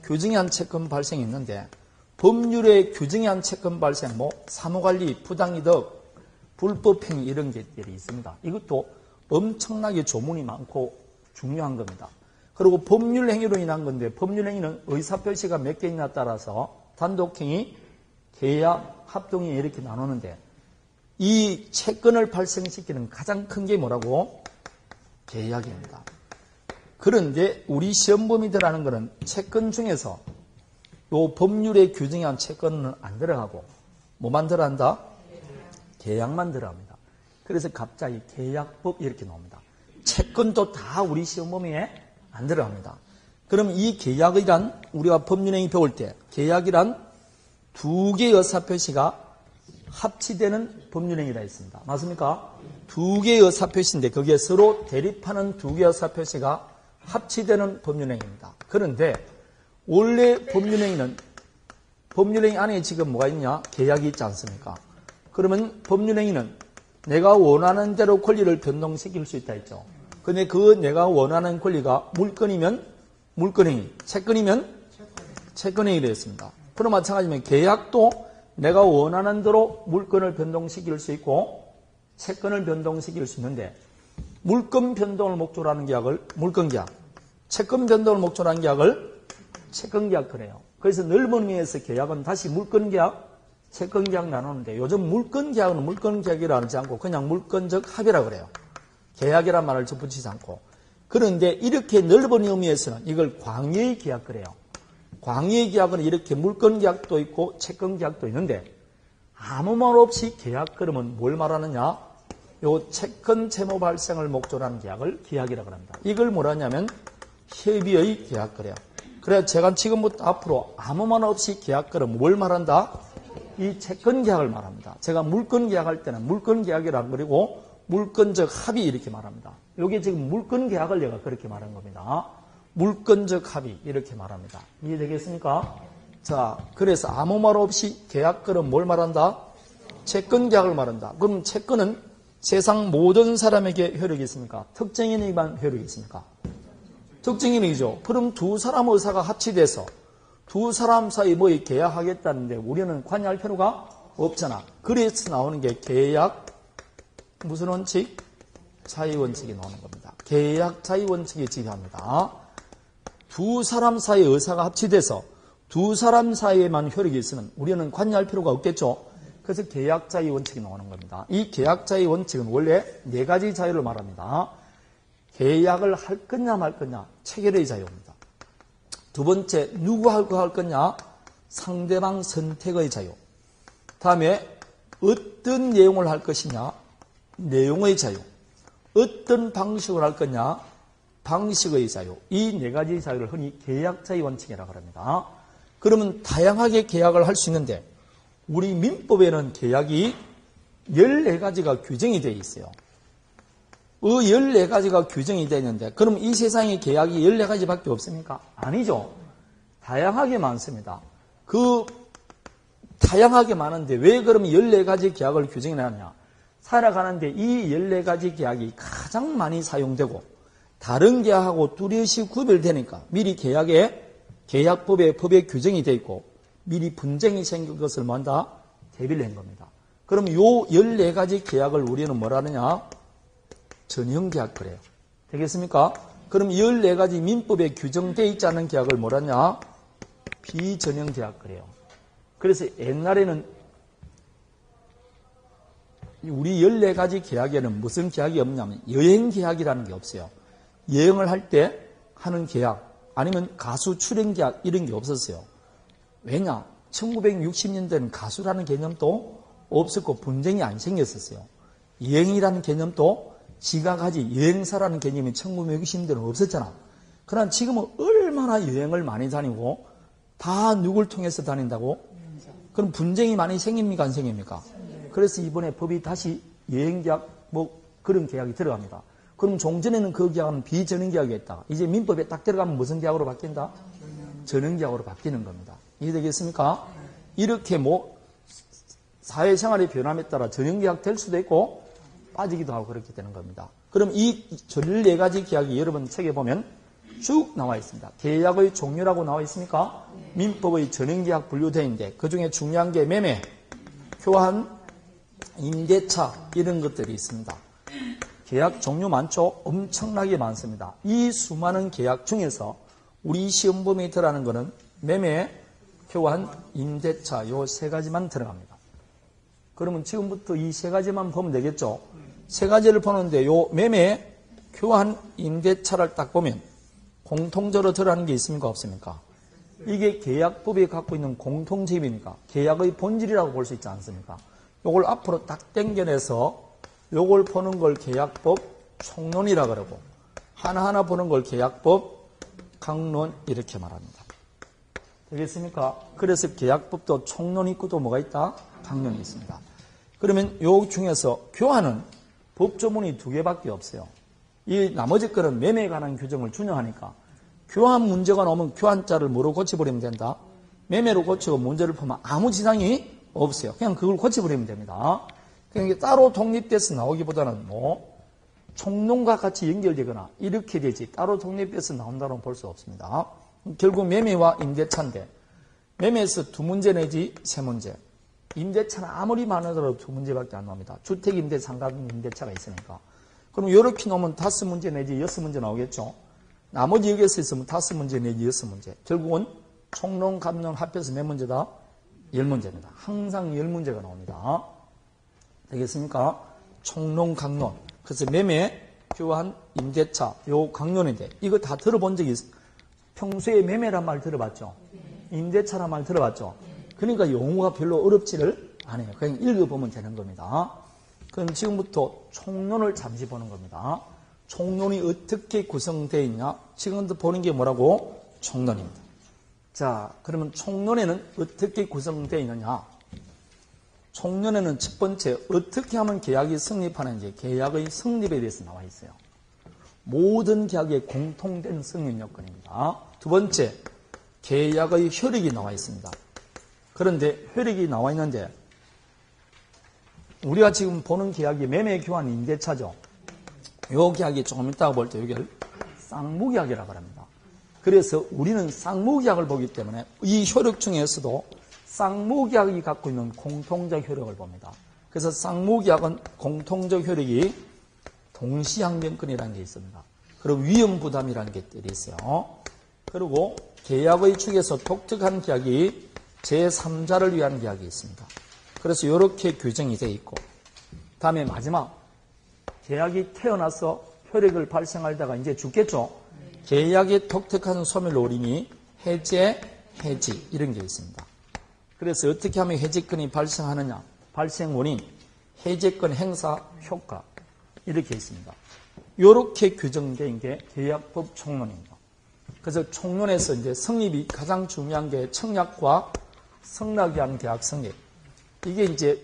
규정에 한 채권 발생이 있는데 법률에 규정에 한 채권 발생, 사무관리, 부당이득, 불법행위 이런 것들이 있습니다. 이것도 엄청나게 조문이 많고 중요한 겁니다. 그리고 법률 행위로 인한 건데 법률 행위는 의사표시가 몇 개이냐에 따라서 단독행위, 계약, 합동행위 이렇게 나누는데 이 채권을 발생시키는 가장 큰 게 뭐라고? 계약입니다. 그런데 우리 시험범위들하는 것은 채권 중에서 요 법률에 규정한 채권은 안 들어가고 뭐만 들어간다? 계약만 들어갑니다. 그래서 갑자기 계약법 이렇게 나옵니다. 채권도 다 우리 시험범위에 안 들어갑니다. 그럼 이 계약이란 우리가 법률행위 배울 때 계약이란 두 개의 의사표시가 합치되는 법률행위라 했습니다. 맞습니까? 두 개의 의사표시인데 거기에 서로 대립하는 두 개의 의사표시가 합치되는 법률행위입니다. 그런데 원래 법률행위는 법률행위 안에 지금 뭐가 있냐? 계약이 있지 않습니까? 그러면 법률행위는 내가 원하는 대로 권리를 변동시킬 수 있다 했죠. 근데 그 내가 원하는 권리가 물건이면 물건행위, 채권이면 채권행위를 했습니다. 그럼 마찬가지면 계약도 내가 원하는 대로 물건을 변동시킬 수 있고 채권을 변동시킬 수 있는데 물건 변동을 목적으로 하는 계약을 물건계약, 채권 변동을 목적으로 하는 계약을 채권계약 그래요. 그래서 넓은 의미에서 계약은 다시 물건계약, 채권계약 나누는데 요즘 물건계약은 물건계약이라 하지 않고 그냥 물건적 합의라 그래요. 계약이란 말을 붙이지 않고. 그런데 이렇게 넓은 의미에서는 이걸 광의의 계약 그래요. 광의의 계약은 이렇게 물건계약도 있고 채권계약도 있는데 아무 말 없이 계약 그러면 뭘 말하느냐? 요 채권 채무 발생을 목적으로 하는 계약을 계약이라고 합니다. 이걸 뭐라냐면 협의의 계약 그래요. 그래서 제가 지금부터 앞으로 아무 말 없이 계약 그러면 뭘 말한다? 이 채권계약을 말합니다. 제가 물건계약할 때는 물건계약이라고 그리고 물건적 합의 이렇게 말합니다. 이게 지금 물건계약을 내가 그렇게 말한 겁니다. 물건적 합의 이렇게 말합니다. 이해되겠습니까? 자, 그래서 아무 말 없이 계약 그럼 뭘 말한다? 채권계약을 말한다. 그럼 채권은 세상 모든 사람에게 효력이 있습니까? 특정인에게만 효력이 있습니까? 특정인이죠. 그럼 두 사람 의사가 합치돼서 두 사람 사이 뭐 계약하겠다는데 우리는 관여할 필요가 없잖아. 그래서 나오는 게 계약 무슨 원칙? 자의원칙이 나오는 겁니다. 계약 자의원칙이 지배합니다. 두 사람 사이의 의사가 합치돼서 두 사람 사이에만 효력이 있으면 우리는 관여할 필요가 없겠죠. 그래서 계약 자의원칙이 나오는 겁니다. 이 계약 자의원칙은 원래 네 가지 자유를 말합니다. 계약을 할 거냐 말 거냐 체결의 자유입니다. 두 번째 누구하고 할 거냐 상대방 선택의 자유. 다음에 어떤 내용을 할 것이냐 내용의 자유. 어떤 방식으로 할 거냐 방식의 자유. 이 네 가지 자유를 흔히 계약 자의 원칙이라고 합니다. 그러면 다양하게 계약을 할 수 있는데 우리 민법에는 계약이 14가지가 규정이 되어 있어요. 14가지가 규정이 되어 있는데 그럼 이 세상에 계약이 14가지밖에 없습니까? 아니죠. 다양하게 많습니다. 다양하게 많은데 왜 그러면 14가지 계약을 규정해 놨냐? 살아가는데 이 14가지 계약이 가장 많이 사용되고 다른 계약하고 뚜렷이 구별되니까 미리 계약법에 규정이 되어 있고 미리 분쟁이 생길 것을 먼저 대비를 한 겁니다. 그럼 요 14가지 계약을 우리는 뭐라 하느냐? 전형계약 그래요. 되겠습니까? 그럼 14가지 민법에 규정되어 있지 않은 계약을 뭐라 하냐? 비전형계약 그래요. 그래서 옛날에는 우리 14가지 계약에는 무슨 계약이 없냐면 여행계약이라는 게 없어요. 여행을 할 때 하는 계약 아니면 가수 출연 계약 이런 게 없었어요. 왜냐? 1960년대는 가수라는 개념도 없었고 분쟁이 안 생겼었어요. 여행이라는 개념도 지각하지 여행사라는 개념이 1960년대는 없었잖아. 그러나 지금은 얼마나 여행을 많이 다니고 다 누굴 통해서 다닌다고? 그럼 분쟁이 많이 생깁니까? 안 생깁니까? 그래서 이번에 법이 다시 여행계약 뭐 그런 계약이 들어갑니다. 그럼 종전에는 그 계약은 비전형계약이었다. 이제 민법에 딱 들어가면 무슨 계약으로 바뀐다? 전형계약으로 바뀌는 겁니다. 이해되겠습니까? 이렇게 뭐 사회생활의 변함에 따라 전형계약 될 수도 있고 빠지기도 하고 그렇게 되는 겁니다. 그럼 이 14가지 계약이 여러분 책에 보면 쭉 나와 있습니다. 계약의 종류라고 나와 있습니까? 민법의 전형계약 분류되어 있는데 그중에 중요한 게 매매, 교환, 임대차 이런 것들이 있습니다. 계약 종류 많죠? 엄청나게 많습니다. 이 수많은 계약 중에서 우리 시험 범위에 들어가는 것은 매매, 교환, 임대차 요 3가지만 들어갑니다. 그러면 지금부터 이 3가지만 보면 되겠죠? 3가지를 보는데 요 매매, 교환, 임대차를 딱 보면 공통적으로 들어가는 게 있습니까? 없습니까? 이게 계약법이 갖고 있는 공통점이니까 계약의 본질이라고 볼 수 있지 않습니까? 요걸 앞으로 딱 당겨내서 요걸 보는 걸 계약법 총론이라 그러고 하나하나 보는 걸 계약법 강론 이렇게 말합니다. 되겠습니까? 그래서 계약법도 총론이 있고 또 뭐가 있다? 강론이 있습니다. 그러면 요 중에서 교환은 법조문이 2개밖에 없어요. 이 나머지 거는 매매에 관한 규정을 준용하니까 교환 문제가 나오면 교환자를 뭐로 고쳐버리면 된다? 매매로 고치고 문제를 풀면 아무 지장이 없어요. 그냥 그걸 고쳐버리면 됩니다. 그러니까 따로 독립돼서 나오기보다는 뭐 총론과 같이 연결되거나 이렇게 되지 따로 독립돼서 나온다고 볼 수 없습니다. 결국 매매와 임대차인데 매매에서 2문제 내지 3문제 임대차는 아무리 많아도 2문제밖에 안 나옵니다. 주택임대, 상가임대차가 있으니까. 그럼 이렇게 놓으면 5문제 내지 6문제 나오겠죠. 나머지 여기서 있으면 5문제 내지 6문제. 결국은 총론, 감론 합해서 몇 문제다? 10문제입니다. 항상 10문제가 나옵니다. 되겠습니까? 총론, 강론. 그래서 매매, 교환, 임대차 요 강론인데 이거 다 들어본 적이 있어요. 평소에 매매란 말 들어봤죠? 임대차란 말 들어봤죠? 그러니까 용어가 별로 어렵지를 않아요. 그냥 읽어보면 되는 겁니다. 그럼 지금부터 총론을 잠시 보는 겁니다. 총론이 어떻게 구성되어 있냐? 지금부터 보는 게 뭐라고? 총론입니다. 자, 그러면 총론에는 어떻게 구성되어 있느냐? 총론에는 첫 번째 어떻게 하면 계약이 성립하는지 계약의 성립에 대해서 나와 있어요. 모든 계약의 공통된 성립 요건입니다. 두 번째, 계약의 효력이 나와 있습니다. 그런데 효력이 나와 있는데 우리가 지금 보는 계약이 매매, 교환, 임대차죠. 이 계약이 조금 이따가 볼 때 이걸 쌍무계약이라고 합니다. 그래서 우리는 쌍무계약을 보기 때문에 이 효력 중에서도 쌍무계약이 갖고 있는 공통적 효력을 봅니다. 그래서 쌍무계약은 공통적 효력이 동시항변권이라는 게 있습니다. 그리고 위험부담이라는 것들이 있어요. 그리고 계약의 축에서 독특한 계약이 제3자를 위한 계약이 있습니다. 그래서 이렇게 규정이 되어 있고 다음에 마지막 계약이 태어나서 효력을 발생하다가 이제 죽겠죠. 계약의 독특한 소멸 올인이 해제, 해지 이런 게 있습니다. 그래서 어떻게 하면 해제권이 발생하느냐? 발생 원인, 해제권 행사 효과 이렇게 있습니다. 이렇게 규정된 게 계약법 총론입니다. 그래서 총론에서 이제 성립이 가장 중요한 게 청약과 성락에 하는 계약 성립. 이게 이제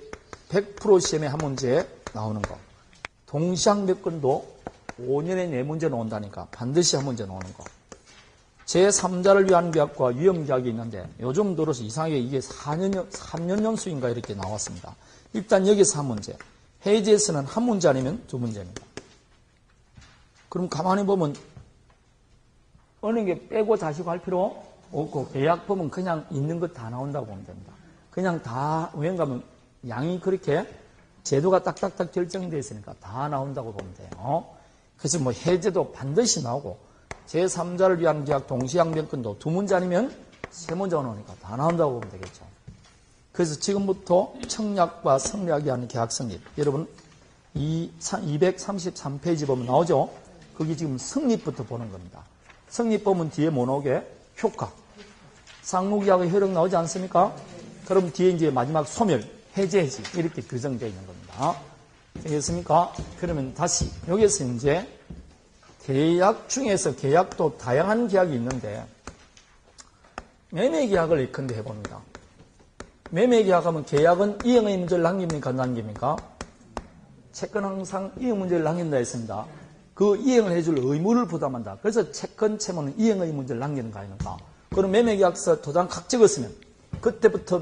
100% 시험에 한 문제 나오는 거. 동시항변권도 5년에 4문제 나온다니까 반드시 한 문제 나오는 거. 제3자를 위한 계약과 위험계약이 있는데 요즘 들어서 이상하게 이게 3년 연수인가 이렇게 나왔습니다. 일단 여기서 한 문제. 해지에서는 한 문제 아니면 두 문제입니다. 그럼 가만히 보면 어느 게 빼고 자시고 할 필요 없고 계약 보면 그냥 있는 것 다 나온다고 보면 됩니다. 그냥 다 왜냐하면 가면 양이 그렇게 제도가 딱딱딱 결정되어 있으니까 다 나온다고 보면 돼요. 그래서 뭐 해제도 반드시 나오고 제3자를 위한 계약 동시양변권도 두 문제 아니면 세 문제가 나오니까 다 나온다고 보면 되겠죠. 그래서 지금부터 청약과 성리학에 대한 계약 성립. 여러분 233페이지 보면 나오죠. 거기 지금 성립부터 보는 겁니다. 성립 보면 뒤에 뭐 나오게? 효과. 쌍무계약의 효력 나오지 않습니까? 그럼 뒤에 이제 마지막 소멸, 해제해지 이렇게 규정되어 있는 겁니다. 되겠습니까? 그러면 다시 여기서 이제 계약 중에서 계약도 다양한 계약이 있는데 매매계약을 예컨대 해봅니다. 매매계약하면 계약은 이행의 문제를 남깁니까? 안 남깁니까? 채권 항상 이행 문제를 남긴다 했습니다. 그 이행을 해줄 의무를 부담한다. 그래서 채권 채무는 이행의 문제를 남기는 거 아닙니까? 그럼 매매계약서 도장 각 찍었으면 그때부터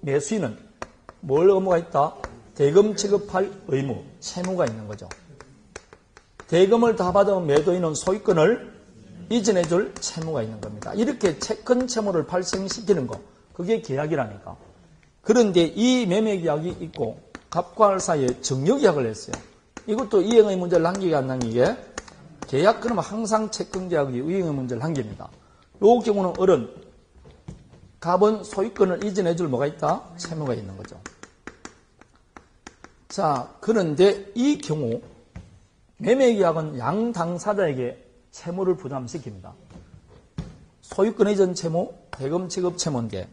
매수인은 뭘 의무가 있다? 대금 지급할 의무, 채무가 있는 거죠. 대금을 다 받으면 매도인은 소유권을 이전해줄 채무가 있는 겁니다. 이렇게 채권 채무를 발생시키는 거, 그게 계약이라니까. 그런데 이 매매계약이 있고 갑과 할 사이에 정려계약을 했어요. 이것도 이행의 문제를 남기게 안 남기게? 계약 그러면 항상 채권계약이 이행의 문제를 남깁니다. 이 경우는 어른, 갑은 소유권을 이전해줄 뭐가 있다? 채무가 있는 거죠. 자, 그런데 이 경우 매매계약은 양 당사자에게 채무를 부담시킵니다. 소유권 이전 채무, 대금 지급 채무인데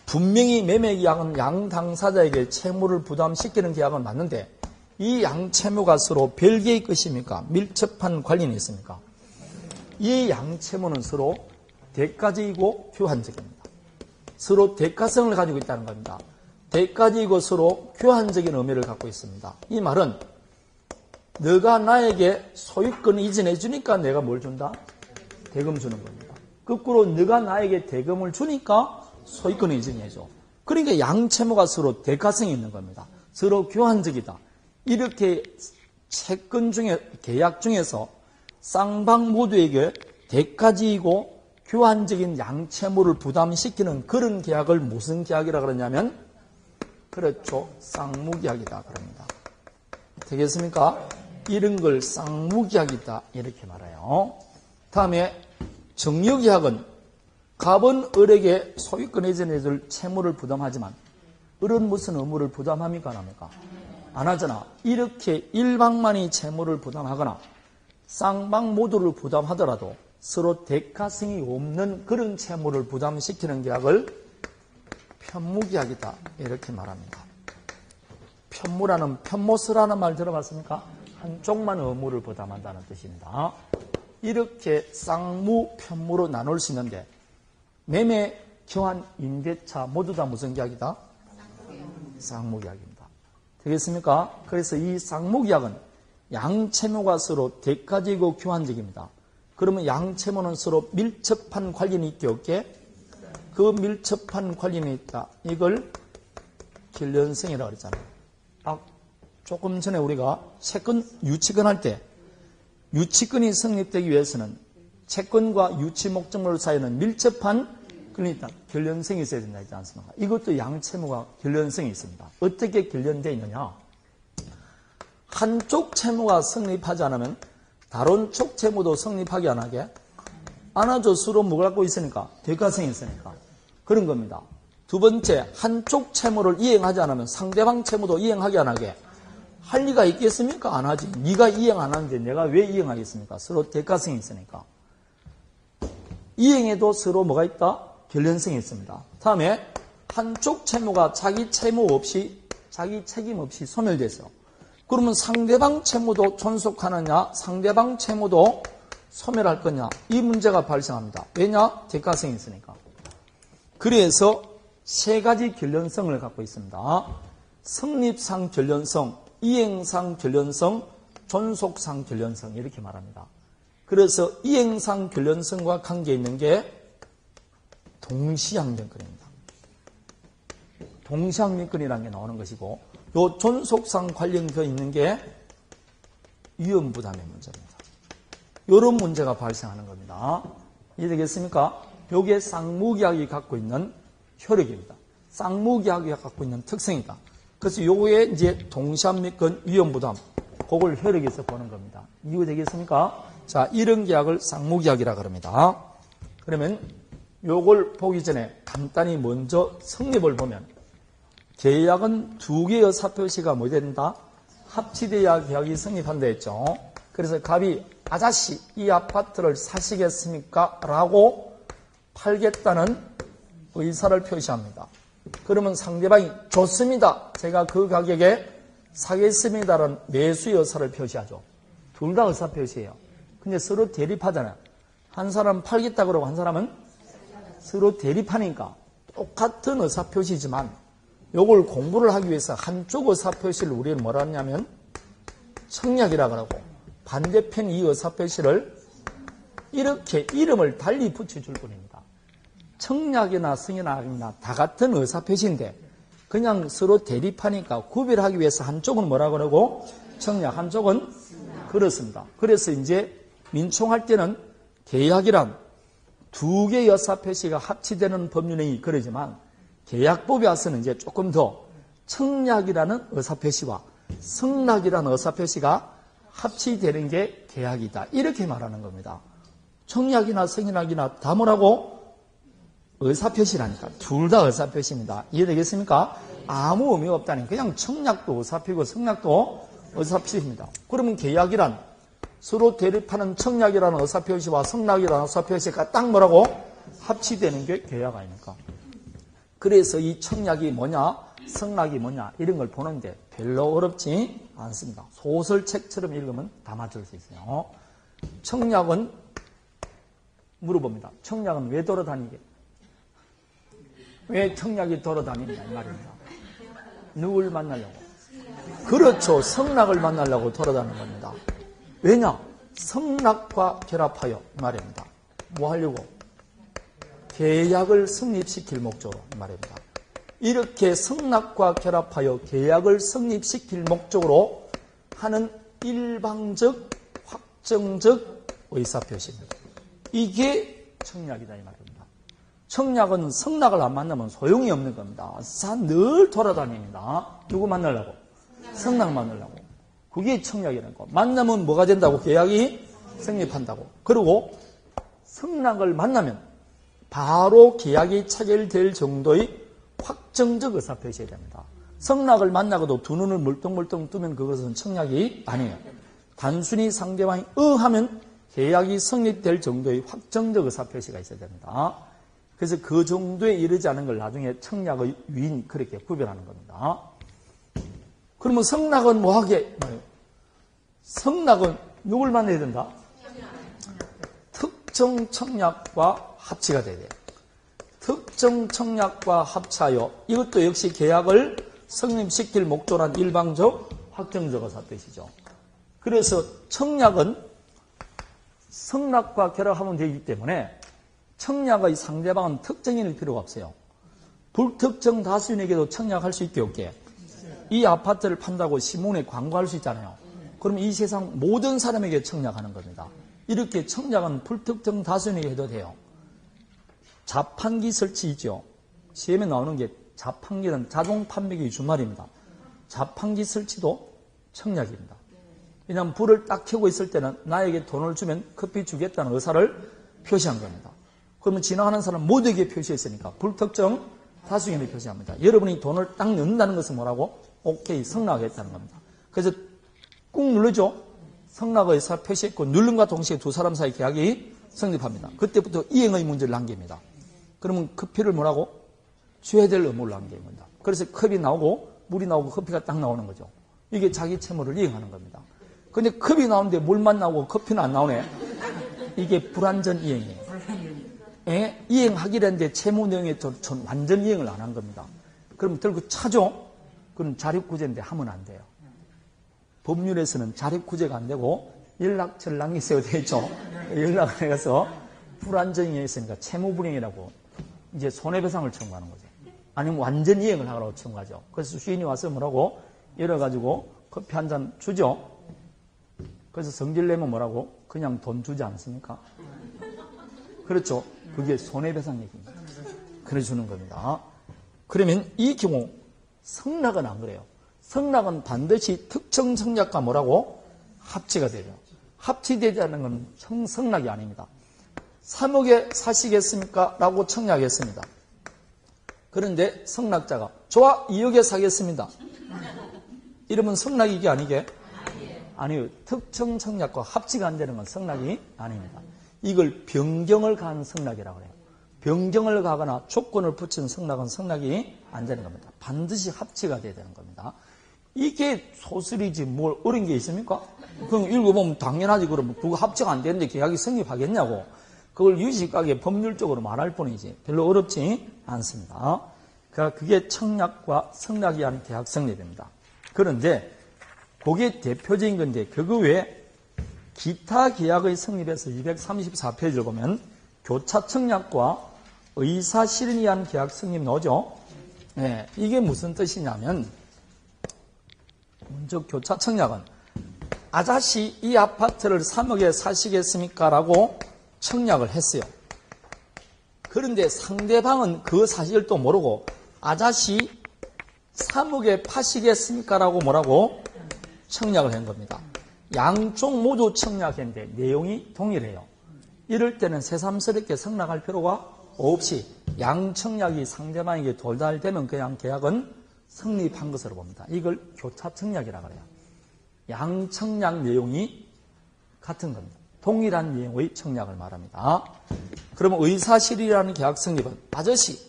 분명히 매매계약은 양 당사자에게 채무를 부담시키는 계약은 맞는데 이 양 채무가 서로 별개의 것입니까? 밀접한 관련이 있습니까? 이 양 채무는 서로 대가적이고 교환적입니다. 서로 대가성을 가지고 있다는 겁니다. 대가적이고 서로 교환적인 의미를 갖고 있습니다. 이 말은 너가 나에게 소유권 이전해 주니까 내가 뭘 준다? 대금 주는 겁니다. 거꾸로 너가 나에게 대금을 주니까 소유권 이전해 줘. 그러니까 양채무가 서로 대가성이 있는 겁니다. 서로 교환적이다. 이렇게 채권 중에 계약 중에서 쌍방 모두에게 대가적이고 교환적인 양채무를 부담시키는 그런 계약을 무슨 계약이라 그러냐면 그렇죠. 쌍무계약이다 그럽니다. 되겠습니까? 이런 걸 쌍무계약이다 이렇게 말해요. 다음에 정려계약은 갑은 을에게 소유권 이전해줄 채무를 부담하지만 을은 무슨 의무를 부담합니까? 안 합니까? 안 하잖아. 이렇게 일방만이 채무를 부담하거나 쌍방 모두를 부담하더라도 서로 대가성이 없는 그런 채무를 부담시키는 계약을 편무계약이다 이렇게 말합니다. 편모스라는 말 들어봤습니까? 한쪽만 의무를 부담한다는 뜻입니다. 이렇게 쌍무, 편무로 나눌 수 있는데 매매, 교환, 임대차 모두 다 무슨 계약이다? 쌍무계약입니다. 되겠습니까? 그래서 이 쌍무계약은 양채무가 서로 대가적이고 교환적입니다. 그러면 양채무는 서로 밀접한 관련이 있게 없게? 그 밀접한 관련이 있다. 이걸 결련성이라고 그랬잖아요. 조금 전에 우리가 채권, 유치권 할 때 유치권이 성립되기 위해서는 채권과 유치 목적물 사이에는 밀접한 권리 있다. 결련성이 있어야 된다 했지 않습니까? 이것도 양채무가 결련성이 있습니다. 어떻게 결련되어 있느냐? 한쪽 채무가 성립하지 않으면 다른 쪽 채무도 성립하게 안 하게? 안 하죠. 서로 뭘 갖고 있으니까? 대가성이 있으니까. 그런 겁니다. 두 번째, 한쪽 채무를 이행하지 않으면 상대방 채무도 이행하게 안 하게? 할 리가 있겠습니까? 안 하지. 네가 이행 안 하는데 내가 왜 이행하겠습니까? 서로 대가성이 있으니까. 이행에도 서로 뭐가 있다? 결련성이 있습니다. 다음에 한쪽 채무가 자기 채무 없이, 자기 책임 없이 소멸돼서 그러면 상대방 채무도 존속하느냐, 상대방 채무도 소멸할 거냐, 이 문제가 발생합니다. 왜냐? 대가성이 있으니까. 그래서 세 가지 결련성을 갖고 있습니다. 성립상 결련성, 이행상 결련성, 존속상 결련성 이렇게 말합니다. 그래서 이행상 결련성과 관계 있는 게 동시양변권입니다. 동시양변권이라는 게 나오는 것이고 요 존속상 관련되어 있는 게 위험부담의 문제입니다. 이런 문제가 발생하는 겁니다. 이해되겠습니까? 요게 쌍무계약이 갖고 있는 효력입니다. 쌍무계약이 갖고 있는 특성이다. 그래서 요거에 이제 동시한미권 위험부담, 그걸 효력에서 보는 겁니다. 이해되겠습니까? 자, 이런 계약을 쌍무계약이라 그럽니다. 그러면 요걸 보기 전에 간단히 먼저 성립을 보면 계약은 두 개의 사표시가 뭐 된다? 합치돼야 계약이 성립한다 했죠. 그래서 갑이 아저씨 이 아파트를 사시겠습니까? 라고 팔겠다는 의사를 표시합니다. 그러면 상대방이 좋습니다. 제가 그 가격에 사겠습니다라는 매수의 의사를 표시하죠. 둘 다 의사 표시예요. 근데 서로 대립하잖아요. 한 사람은 팔겠다 그러고 한 사람은 서로 대립하니까 똑같은 의사 표시지만 요걸 공부를 하기 위해서 한쪽 의사 표시를 우리는 뭐라 하냐면 청약이라고 하고 반대편 이 의사 표시를 이렇게 이름을 달리 붙여줄 뿐입니다. 청약이나 승인이나 다 같은 의사 표시인데 그냥 서로 대립하니까 구별하기 위해서 한쪽은 뭐라 그러고 청약, 한쪽은 그렇습니다. 그래서 이제 민총할 때는 계약이란 두 개의 의사 표시가 합치되는 법률행위 그러지만 계약법에 와서는 이제 조금 더 청약이라는 의사 표시와 승낙이라는 의사 표시가 합치되는 게 계약이다. 이렇게 말하는 겁니다. 청약이나 승낙이나 다 뭐라고? 의사표시라니까. 둘 다 의사표시입니다. 이해되겠습니까? 아무 의미가 없다니. 그냥 청약도 의사표시고 승낙도 의사표시입니다. 그러면 계약이란 서로 대립하는 청약이라는 의사표시와 승낙이라는 의사표시가 딱 뭐라고? 합치되는 게 계약 아닙니까? 그래서 이 청약이 뭐냐, 승낙이 뭐냐 이런 걸 보는데 별로 어렵지 않습니다. 소설책처럼 읽으면 다 맞출 수 있어요. 청약은 물어봅니다. 청약은 왜 돌아다니게? 왜 청약이 돌아다니냐 이 말입니다. 누굴 만나려고? 그렇죠. 성낙을 만나려고 돌아다니는 겁니다. 왜냐? 성낙과 결합하여 이 말입니다. 뭐 하려고? 계약을 성립시킬 목적으로 이 말입니다. 이렇게 성낙과 결합하여 계약을 성립시킬 목적으로 하는 일방적, 확정적 의사표시입니다. 이게 청약이다 이 말입니다. 청약은 성낙을 안 만나면 소용이 없는 겁니다. 늘 돌아다닙니다. 누구 만나려고? 성낙 만나려고. 그게 청약이라는 거. 만나면 뭐가 된다고? 계약이 성립한다고. 그리고 성낙을 만나면 바로 계약이 체결될 정도의 확정적 의사표시해야 됩니다. 성낙을 만나고도 두 눈을 멀뚱멀뚱 뜨면 그것은 청약이 아니에요. 단순히 상대방이 하면 계약이 성립될 정도의 확정적 의사표시가 있어야 됩니다. 그래서 그 정도에 이르지 않은 걸 나중에 청약의 위인 그렇게 구별하는 겁니다. 그러면 성낙은 뭐 하게? 성낙은 누굴 만나야 된다? 특정 청약과 합치가 돼야 돼요. 특정 청약과 합차여 이것도 역시 계약을 성립시킬 목적으로 한 일방적 확정적 의사표시죠. 그래서 청약은 성낙과 결합하면 되기 때문에 청약의 상대방은 특정인일 필요가 없어요. 불특정 다수인에게도 청약할 수 있게 없게. 이 아파트를 판다고 신문에 광고할 수 있잖아요. 그럼 이 세상 모든 사람에게 청약하는 겁니다. 이렇게 청약은 불특정 다수인에게 해도 돼요. 자판기 설치 있죠. 시험에 나오는 게 자판기는 자동 판매기 주말입니다. 자판기 설치도 청약입니다. 왜냐하면 불을 딱 켜고 있을 때는 나에게 돈을 주면 커피 주겠다는 의사를 표시한 겁니다. 그러면 지나가는 사람 모두에게 표시했으니까 불특정 다수인에게 표시합니다. 여러분이 돈을 딱 넣는다는 것은 뭐라고? 오케이, 성낙하겠다는 겁니다. 그래서 꾹 누르죠. 성낙의 의사 표시했고 누름과 동시에 두 사람 사이 계약이 성립합니다. 그때부터 이행의 문제를 남깁니다. 그러면 커피를 뭐라고? 줘야 될 의무를 남기는 겁니다. 그래서 컵이 나오고 물이 나오고 커피가 딱 나오는 거죠. 이게 자기 채무를 이행하는 겁니다. 근데 컵이 나오는데 물만 나오고 커피는 안 나오네. 이게 불완전 이행이에요. 이행하기로 했는데 채무 내용에 완전 이행을 안 한 겁니다. 그럼 들고 차죠? 그럼 자립구제인데 하면 안 돼요. 법률에서는 자립구제가 안 되고 연락처를 남기세요 되어 있죠. 연락을 해서 불완전이행이 있으니까 채무불이행이라고 이제 손해배상을 청구하는 거죠. 아니면 완전 이행을 하라고 청구하죠. 그래서 주인이 와서 뭐라고? 열어가지고 커피 한 잔 주죠. 그래서 성질내면 뭐라고? 그냥 돈 주지 않습니까? 그렇죠. 그게 손해배상 얘기입니다. 그래 주는 겁니다. 그러면 이 경우 성락은 안 그래요. 성락은 반드시 특정 청약과 뭐라고? 합치가 되죠. 합치되지 않는 건 성락이 아닙니다. 3억에 사시겠습니까? 라고 청약했습니다. 그런데 성락자가 좋아 2억에 사겠습니다. 이러면 성락이게 아니게? 아니요. 특정 청약과 합치가 안 되는 건 성락이 아닙니다. 이걸 변경을 가한 성락이라고 해요. 변경을 가거나 조건을 붙이는 성락은 성락이 안 되는 겁니다. 반드시 합치가 돼야 되는 겁니다. 이게 소설이지 뭘 어려운 게 있습니까? 그럼 읽어보면 당연하지. 그러면 그거 합치가 안 되는데 계약이 성립하겠냐고. 그걸 유식하게 법률적으로 말할 뿐이지 별로 어렵지 않습니다. 그러니까 그게 청약과 성락이 하는 계약 성립입니다. 그런데 그게 대표적인 건데 그거 외에 기타 계약의 성립에서 234페이지를 보면 교차 청약과 의사 실현이 한 계약 성립 나오죠. 네, 이게 무슨 뜻이냐면 먼저 교차 청약은 아저씨 이 아파트를 3억에 사시겠습니까? 라고 청약을 했어요. 그런데 상대방은 그 사실을 또 모르고 아저씨 3억에 파시겠습니까? 라고 뭐라고? 청약을 한 겁니다. 양쪽 모두 청약했는데 내용이 동일해요. 이럴 때는 새삼스럽게 성락할 필요가 없이 양청약이 상대방에게 돌달되면 그냥 계약은 성립한 것으로 봅니다. 이걸 교차 청약이라고 해요. 양청약 내용이 같은 겁니다. 동일한 내용의 청약을 말합니다. 그러면 의사실이라는 계약 성립은 아저씨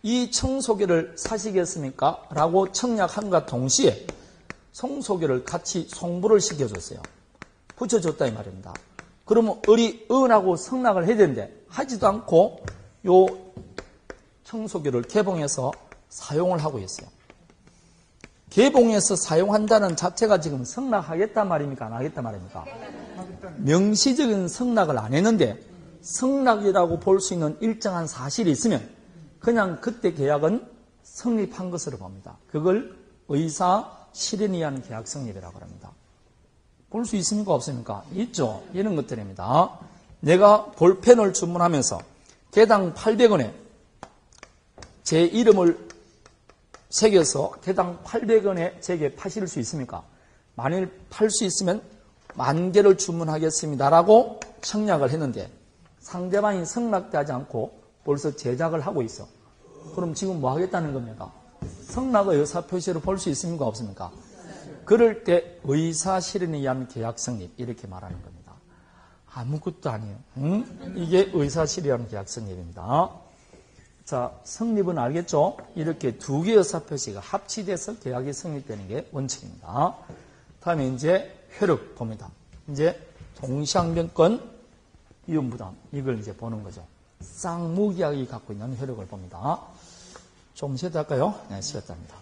이 청소기를 사시겠습니까? 라고 청약함과 동시에 송소기를 같이 송부를 시켜줬어요. 붙여줬다 이 말입니다. 그러면 은하고 성락을 해야 되는데 하지도 않고 요 청소기를 개봉해서 사용을 하고 있어요. 개봉해서 사용한다는 자체가 지금 성락하겠다 말입니까? 안 하겠다 말입니까? 명시적인 성락을 안 했는데 성락이라고 볼 수 있는 일정한 사실이 있으면 그냥 그때 계약은 성립한 것으로 봅니다. 그걸 의사 실현이 위한 계약 성립이라고 합니다. 볼 수 있습니까? 없습니까? 있죠. 이런 것들입니다. 내가 볼펜을 주문하면서 개당 800원에 제 이름을 새겨서 개당 800원에 제게 파실 수 있습니까? 만일 팔 수 있으면 10,000개를 주문하겠습니다라고 청약을 했는데 상대방이 성락되지 않고 벌써 제작을 하고 있어. 그럼 지금 뭐 하겠다는 겁니까? 성락의 의사표시를 볼 수 있습니까? 없습니까? 그럴 때 의사실현에 의한 계약 성립 이렇게 말하는 겁니다. 아무것도 아니에요. 이게 의사실현에 의한 계약 성립입니다. 자, 성립은 알겠죠? 이렇게 두 개의 의사표시가 합치돼서 계약이 성립되는 게 원칙입니다. 다음에 이제 효력 봅니다. 이제 동시항변권 위험부담 이걸 이제 보는 거죠. 쌍무계약이 갖고 있는 효력을 봅니다. 좀 쉬었다 할까요? 네, 쉬었답니다.